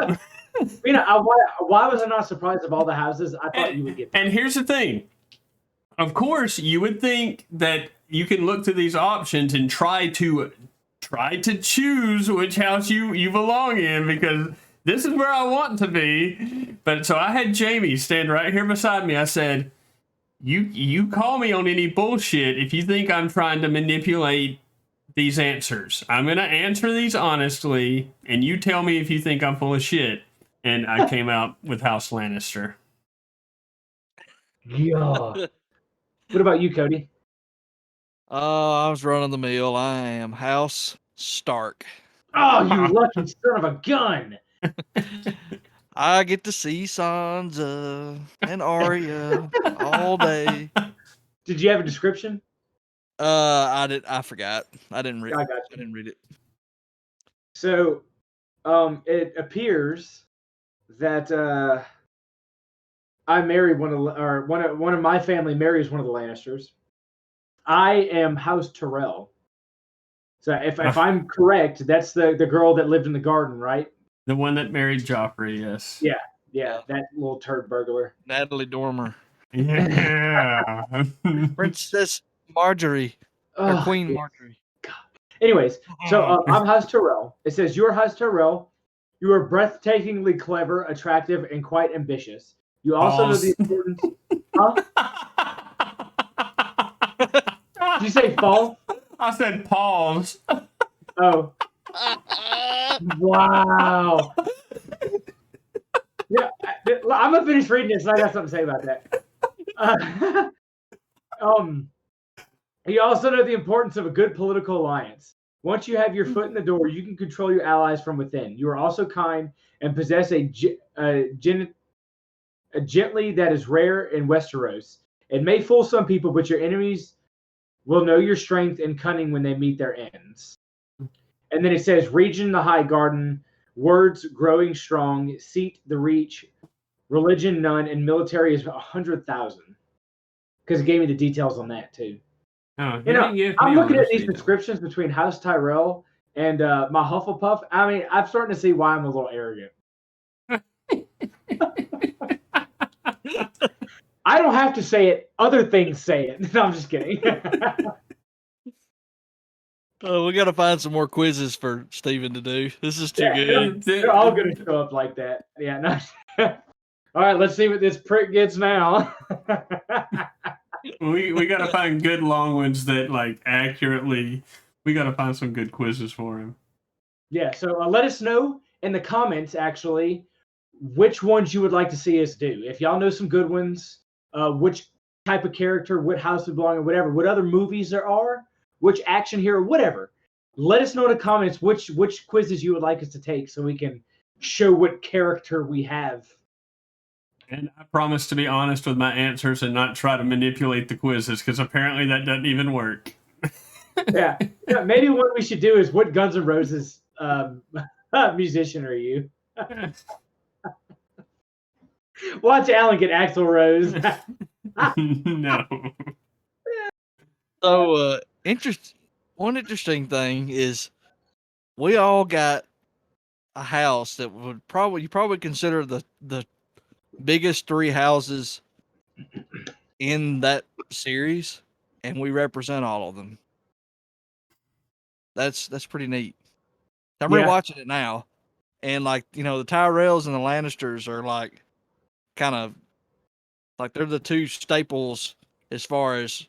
why was I not surprised of all the houses? I thought you would get. And here's the thing. Of course, you would think that you can look to these options and try to choose which house you belong in because this is where I want to be. But so I had Jamie stand right here beside me. I said, You call me on any bullshit if you think I'm trying to manipulate these answers. I'm going to answer these honestly, and you tell me if you think I'm full of shit. And I came out with House Lannister. Yeah. What about you, Cody? I was running the mill. I am House Stark. Oh, you lucky son of a gun! I get to see Sansa and Arya all day. Did you have a description? I forgot. I didn't read. I got you. I didn't read it. So, it appears that I married one of my family marries one of the Lannisters. I am House Tyrell. So if I'm correct, that's the girl that lived in the garden, right? The one that married Joffrey, yes. Yeah, that little turd burglar. Natalie Dormer. Yeah. Princess Marjorie. Or Oh, Queen yeah. Marjorie. Anyways, so I'm House Tyrell. It says you're House Tyrell. You are breathtakingly clever, attractive, and quite ambitious. You also know the importance. Huh? Did you say fall? I said pause. Oh. Wow. Yeah, I'm gonna finish reading this. And I got something to say about that. You also know the importance of a good political alliance. Once you have your foot in the door, you can control your allies from within. You are also kind and possess a gently that is rare in Westeros. It may fool some people, but your enemies will know your strength and cunning when they meet their ends. And then it says, region the high garden, words growing strong, seat the reach, religion none, and military is 100,000. Because it gave me the details on that too. Oh, You know, didn't give I'm me all looking at those these details. descriptions between House Tyrell and my Hufflepuff. I mean, I'm starting to see why I'm a little arrogant. I don't have to say it. Other things say it. No, I'm just kidding. Oh, we got to find some more quizzes for Steven to do. This is too Yeah, good. they're all going to show up like that. Yeah. No. All right, let's see what this prick gets now. We gotta find good long ones that like accurately. We gotta find some good quizzes for him. Yeah, so let us know in the comments actually which ones you would like to see us do. If y'all know some good ones, which type of character, what house would belong in, whatever, what other movies there are, which action hero, whatever. Let us know in the comments which quizzes you would like us to take so we can show what character we have. And I promise to be honest with my answers and not try to manipulate the quizzes because apparently that doesn't even work. Yeah. Maybe what we should do is what Guns N' Roses musician are you? Watch Alan get Axl Rose. No. So, one interesting thing is we all got a house that would you probably consider the biggest three houses in that series, and we represent all of them. That's pretty neat. I'm rewatching it now, and like the Tyrells and the Lannisters are like kind of like they're the two staples as far as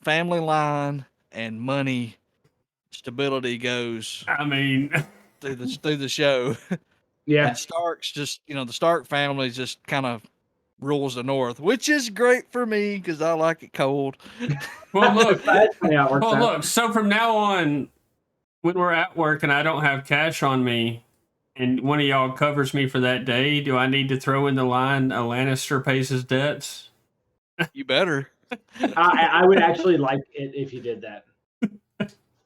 family line and money stability goes. I mean, through the show. Yeah. And Stark's just the Stark family just kind of rules the North, which is great for me because I like it cold. well, look. Well, Look. So from now on, when we're at work and I don't have cash on me, and one of y'all covers me for that day, do I need to throw in the line a Lannister pays his debts? You better. I would actually like it if you did that,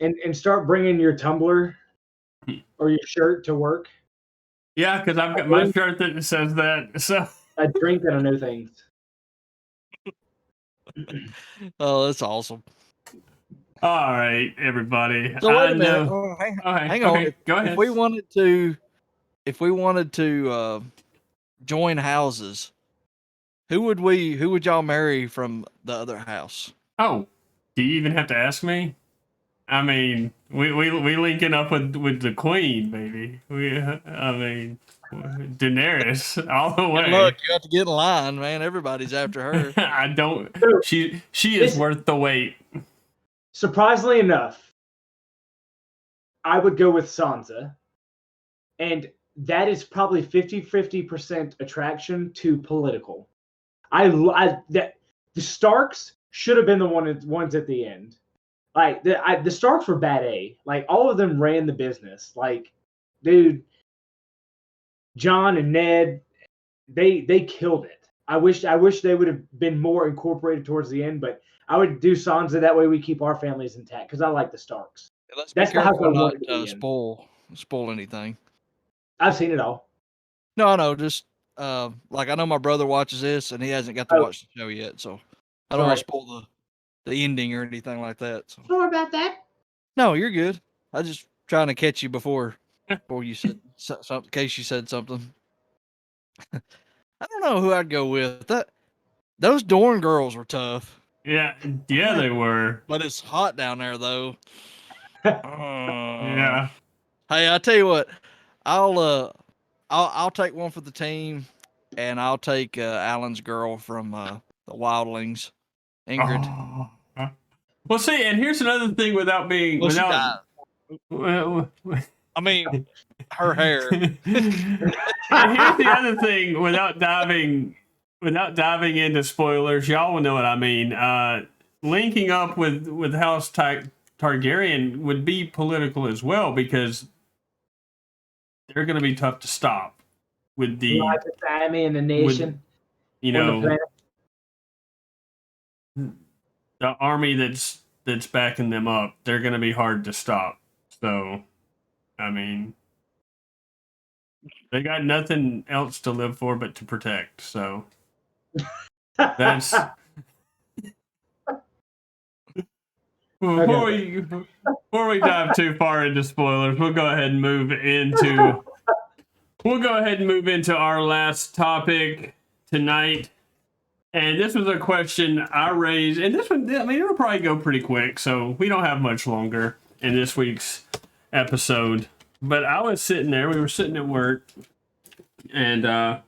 and start bringing your tumbler or your shirt to work. Yeah, because I've got my shirt that says that. So I drink and I know things. Oh, that's awesome. all right, everybody. So wait a minute. Hang on. Okay, go ahead. If we wanted to join houses, who would y'all marry from the other house? Oh, do you even have to ask me? I mean, we linking up with the queen, baby. Daenerys all the way. Look, you have to get in line, man. Everybody's after her. I don't. She is worth the wait. Surprisingly enough, I would go with Sansa, and that is probably 50% attraction to political. The Starks should have been the ones at the end. Like the Starks were bad A. Like all of them ran the business. Like, dude, John and Ned, they killed it. I wish they would have been more incorporated towards the end, but I would do Sansa that way we keep our families intact because I like the Starks. Let's That's be careful not to to spoil anything. I've seen it all. No, I know. Just like I know my brother watches this and he hasn't got to watch the show yet, so I don't want to spoil the ending or anything like that. So. Sorry about that. No, you're good. I just trying to catch you before you said something. In case you said something. I don't know who I'd go with. Those Dorne girls were tough. Yeah, they were. But it's hot down there, though. Yeah. Hey, I tell you what, I'll take one for the team, and I'll take Alan's girl from the Wildlings, Ingrid. Oh. Well, see, and here's another thing without being I mean, her hair. And here's the other thing without diving without diving into spoilers, y'all will know what I mean. Linking up with House Targaryen would be political as well because they're going to be tough to stop with the family and the with nation. you on the know planet. the army that's backing them up. They're going to be hard to stop. So, I mean, they got nothing else to live for but to protect. So that's before we dive too far into spoilers, we'll go ahead and move into our last topic tonight. And this was a question I raised, and this one, I mean, it'll probably go pretty quick, so we don't have much longer in this week's episode. But I was sitting there, we were sitting at work, and I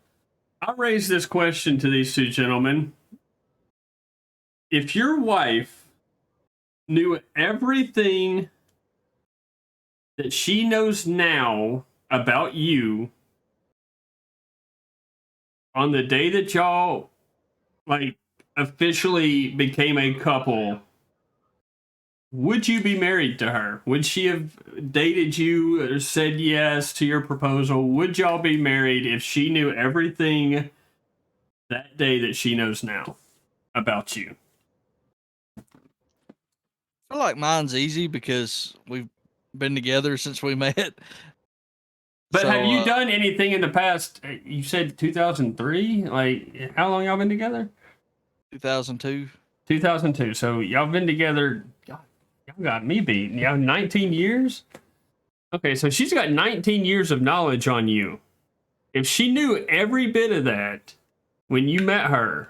raised this question to these two gentlemen. If your wife knew everything that she knows now about you on the day that y'all like officially became a couple, would you be married to her? Would she have dated you or said yes to your proposal? Would y'all be married if she knew everything that day that she knows now about you? I feel like mine's easy because we've been together since we met. But So, have you done anything in the past? You said 2003? Like, how long y'all been together? 2002. 2002. So y'all been together. Y'all got me beat. Y'all 19 years? Okay, so she's got 19 years of knowledge on you. If she knew every bit of that when you met her,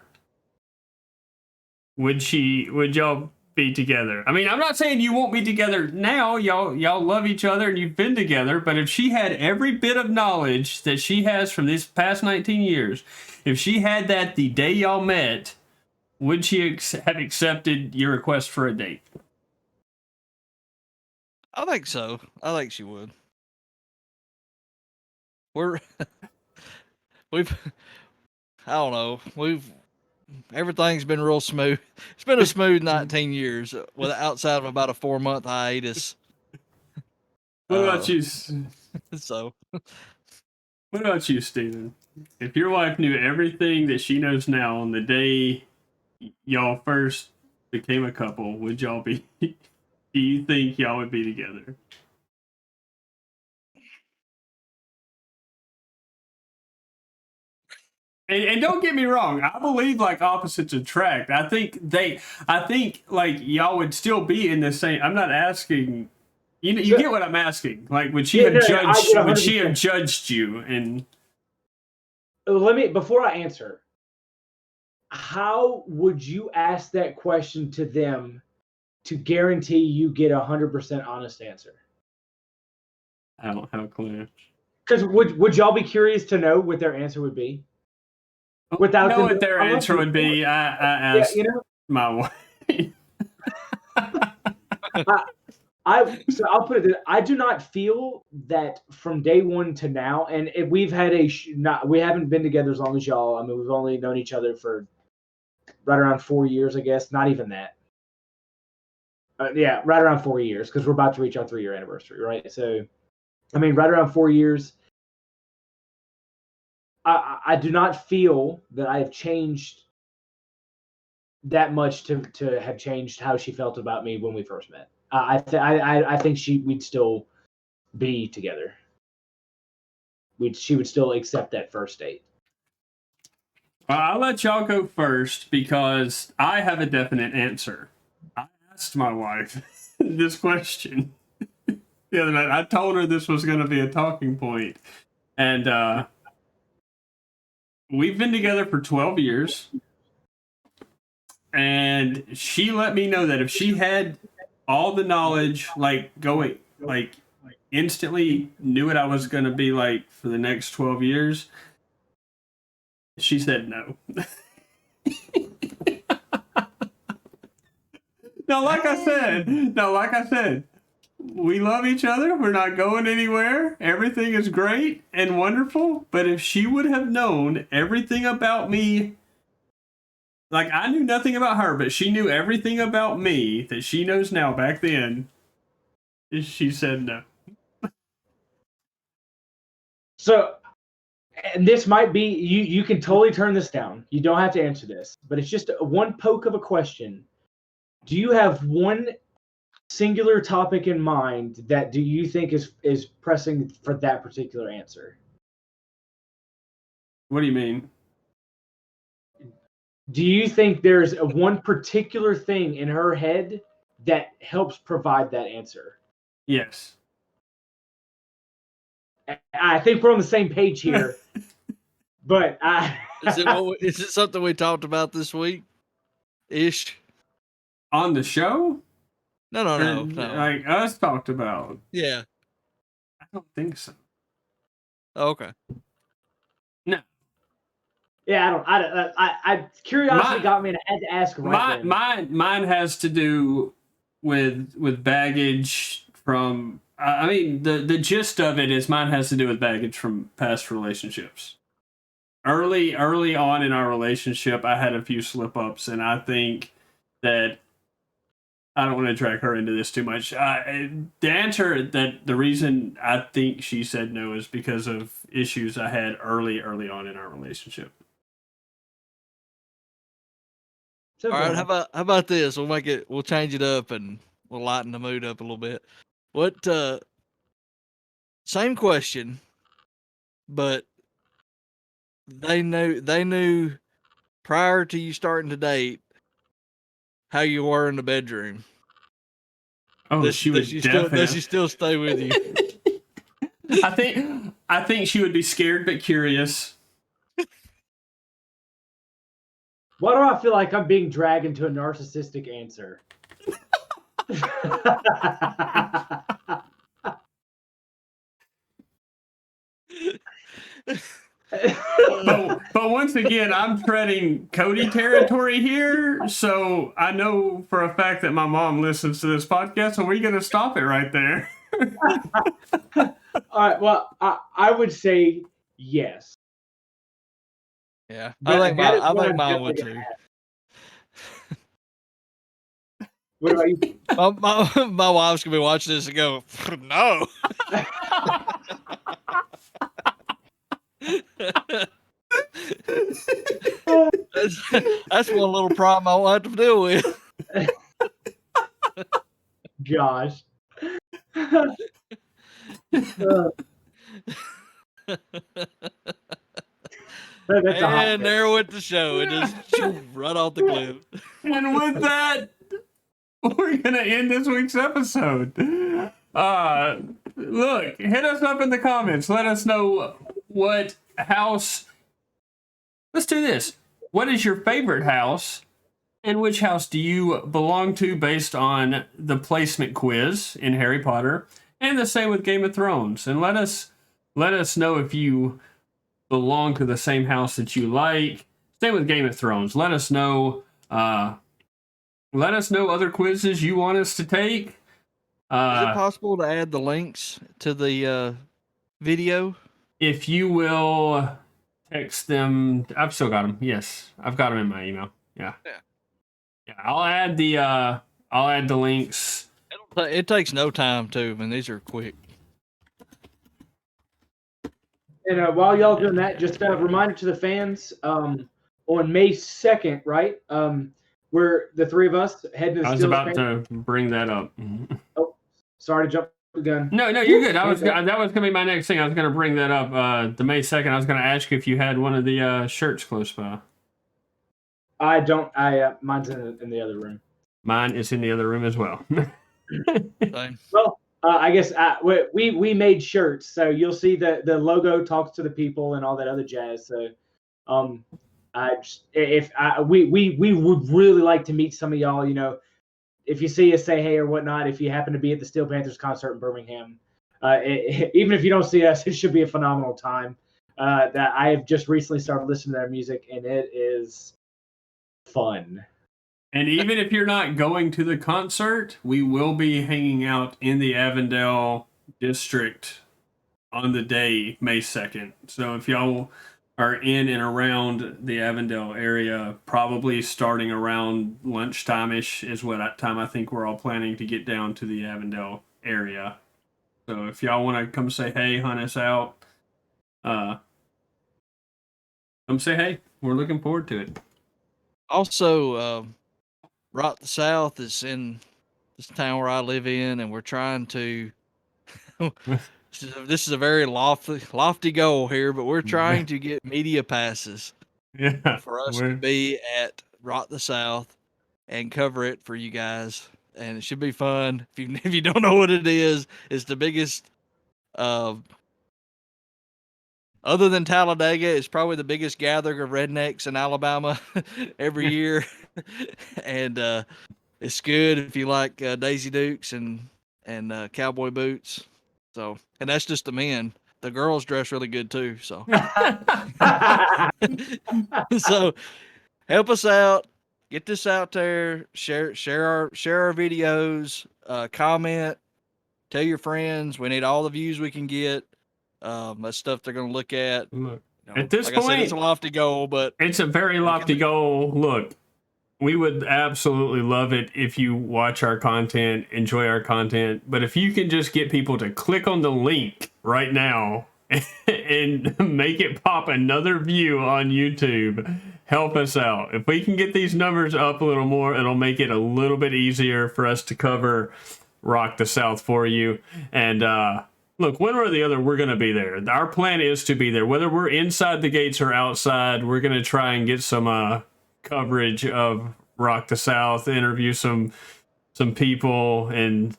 would y'all be together? I mean, I'm not saying you won't be together now. Y'all love each other and you've been together, but if she had every bit of knowledge that she has from these past 19 years, if she had that the day y'all met, would she have accepted your request for a date? I think so. I think she would. We've I don't know. Everything's been real smooth. It's been a smooth 19 years with outside of about a 4-month hiatus. What about you? So What about you, Steven? If your wife knew everything that she knows now on the day y'all first became a couple, would y'all be? Do you think y'all would be together? And don't get me wrong, I believe like opposites attract. I think like y'all would still be in the same. I'm not asking. You get what I'm asking. Like, would she have judged? Would she have judged you? And let me, before I answer, how would you ask that question to them to guarantee you get 100% honest answer? I don't have a clue. Because would y'all be curious to know what their answer would be? Without know what their answer would be. I asked my wife. So I'll put it this, I do not feel that from day one to now, and if we've had we haven't been together as long as y'all. I mean, we've only known each other for right around 4 years, I guess. Not even that. Yeah, right around 4 years, because we're about to reach our 3-year anniversary, right? So, I mean, right around 4 years. I do not feel that I have changed that much to have changed how she felt about me when we first met. I think we'd still be together. She would still accept that first date. I'll let y'all go first because I have a definite answer. I asked my wife this question the other night. I told her this was going to be a talking point, and we've been together for 12 years. And she let me know that if she had all the knowledge, like instantly knew what I was going to be like for the next 12 years, she said no. Now, like I said, we love each other. We're not going anywhere. Everything is great and wonderful. But if she would have known everything about me Like, I knew nothing about her, but she knew everything about me that she knows now back then. She said no. So, and this might be you can totally turn this down. You don't have to answer this, but it's just one poke of a question. Do you have one singular topic in mind that do you think is pressing for that particular answer? What do you mean? Do you think there's one particular thing in her head that helps provide that answer? Yes. I think we're on the same page here, but Is it something we talked about this week? Ish. On the show? No. Like us talked about. Yeah. I don't think so. Okay. No. Yeah, I curiosity got me, and I had to ask right then. Mine has to do with baggage from. I mean, the gist of it is mine has to do with baggage from past relationships. Early on in our relationship, I had a few slip ups, and I think that I don't want to drag her into this too much. The answer that the reason I think she said no is because of issues I had early on in our relationship. All right, how about this? We'll change it up and we'll lighten the mood up a little bit. What same question, but they knew prior to you starting to date how you were in the bedroom. Oh, does she still stay with you? I think she would be scared but curious. Why do I feel like I'm being dragged into a narcissistic answer? but once again, I'm treading Cody territory here, so I know for a fact that my mom listens to this podcast, so we're going to stop it right there. All right, well, I would say yes. Yeah, I think mine would too. What about you? My wife's gonna be watching this and go, no. That's one little problem I won't have to deal with. Gosh. And there went the show. It just right off the cliff. And with that, we're gonna end this week's episode. Look, hit us up in the comments. Let us know what house. Let's do this. What is your favorite house, and which house do you belong to based on the placement quiz in Harry Potter, and the same with Game of Thrones. And let us know if you belong to the same house that you like. Same with Game of Thrones. Let us know. Let us know other quizzes you want us to take. Is it possible to add the links to the video? If you will text them. I've still got them. Yes, I've got them in my email. Yeah. I'll add the links. It takes no time too. I mean, these are quick. And while y'all doing that, just a reminder to the fans, on May 2nd, right? We're the three of us heading to I was about to bring that up. Oh, sorry to jump the gun. No, you're good. That was going to be my next thing. I was going to bring that up. The May 2nd, I was going to ask you if you had one of the shirts close by. I don't. Mine's in the other room. Mine is in the other room as well. Well, I guess we made shirts, so you'll see the logo talks to the people and all that other jazz. So, we would really like to meet some of y'all. You know, if you see us, say hey or whatnot. If you happen to be at the Steel Panthers concert in Birmingham, even if you don't see us, it should be a phenomenal time. That I have just recently started listening to their music, and it is fun. And even if you're not going to the concert, we will be hanging out in the Avondale district on the day, May 2nd. So if y'all are in and around the Avondale area, probably starting around lunchtime-ish is what time I think we're all planning to get down to the Avondale area. So if y'all want to come say hey, hunt us out, come say hey. We're looking forward to it. Also, Rock the South is in this town where I live in, and we're trying to. This is a very lofty goal here, but we're trying to get media passes Yeah, for us to be at Rock the South and cover it for you guys, and it should be fun. If you don't know what it is, it's the biggest. Other than Talladega, it's probably the biggest gathering of rednecks in Alabama every year, and it's good if you like Daisy Dukes and cowboy boots. So, and that's just the men. The girls dress really good too. So, so help us out. Get this out there. Share our videos. Comment. Tell your friends. We need all the views we can get. That's stuff they're going to look at. Look, You know, at this like point, I said, it's a lofty goal, but it's a very lofty goal. Look, we would absolutely love it if you watch our content, enjoy our content. But if you can just get people to click on the link right now and make it pop another view on YouTube, help us out. If we can get these numbers up a little more, it'll make it a little bit easier for us to cover Rock the South for you. And look, one way or the other, we're going to be there. Our plan is to be there. Whether we're inside the gates or outside, we're going to try and get some coverage of Rock the South, interview some people, and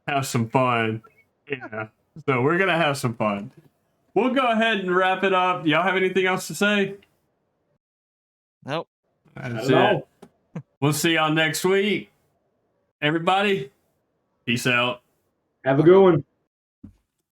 have some fun. Yeah. So we're going to have some fun. We'll go ahead and wrap it up. Y'all have anything else to say? nope. That's it. We'll see y'all next week. Everybody, peace out. Have a good one.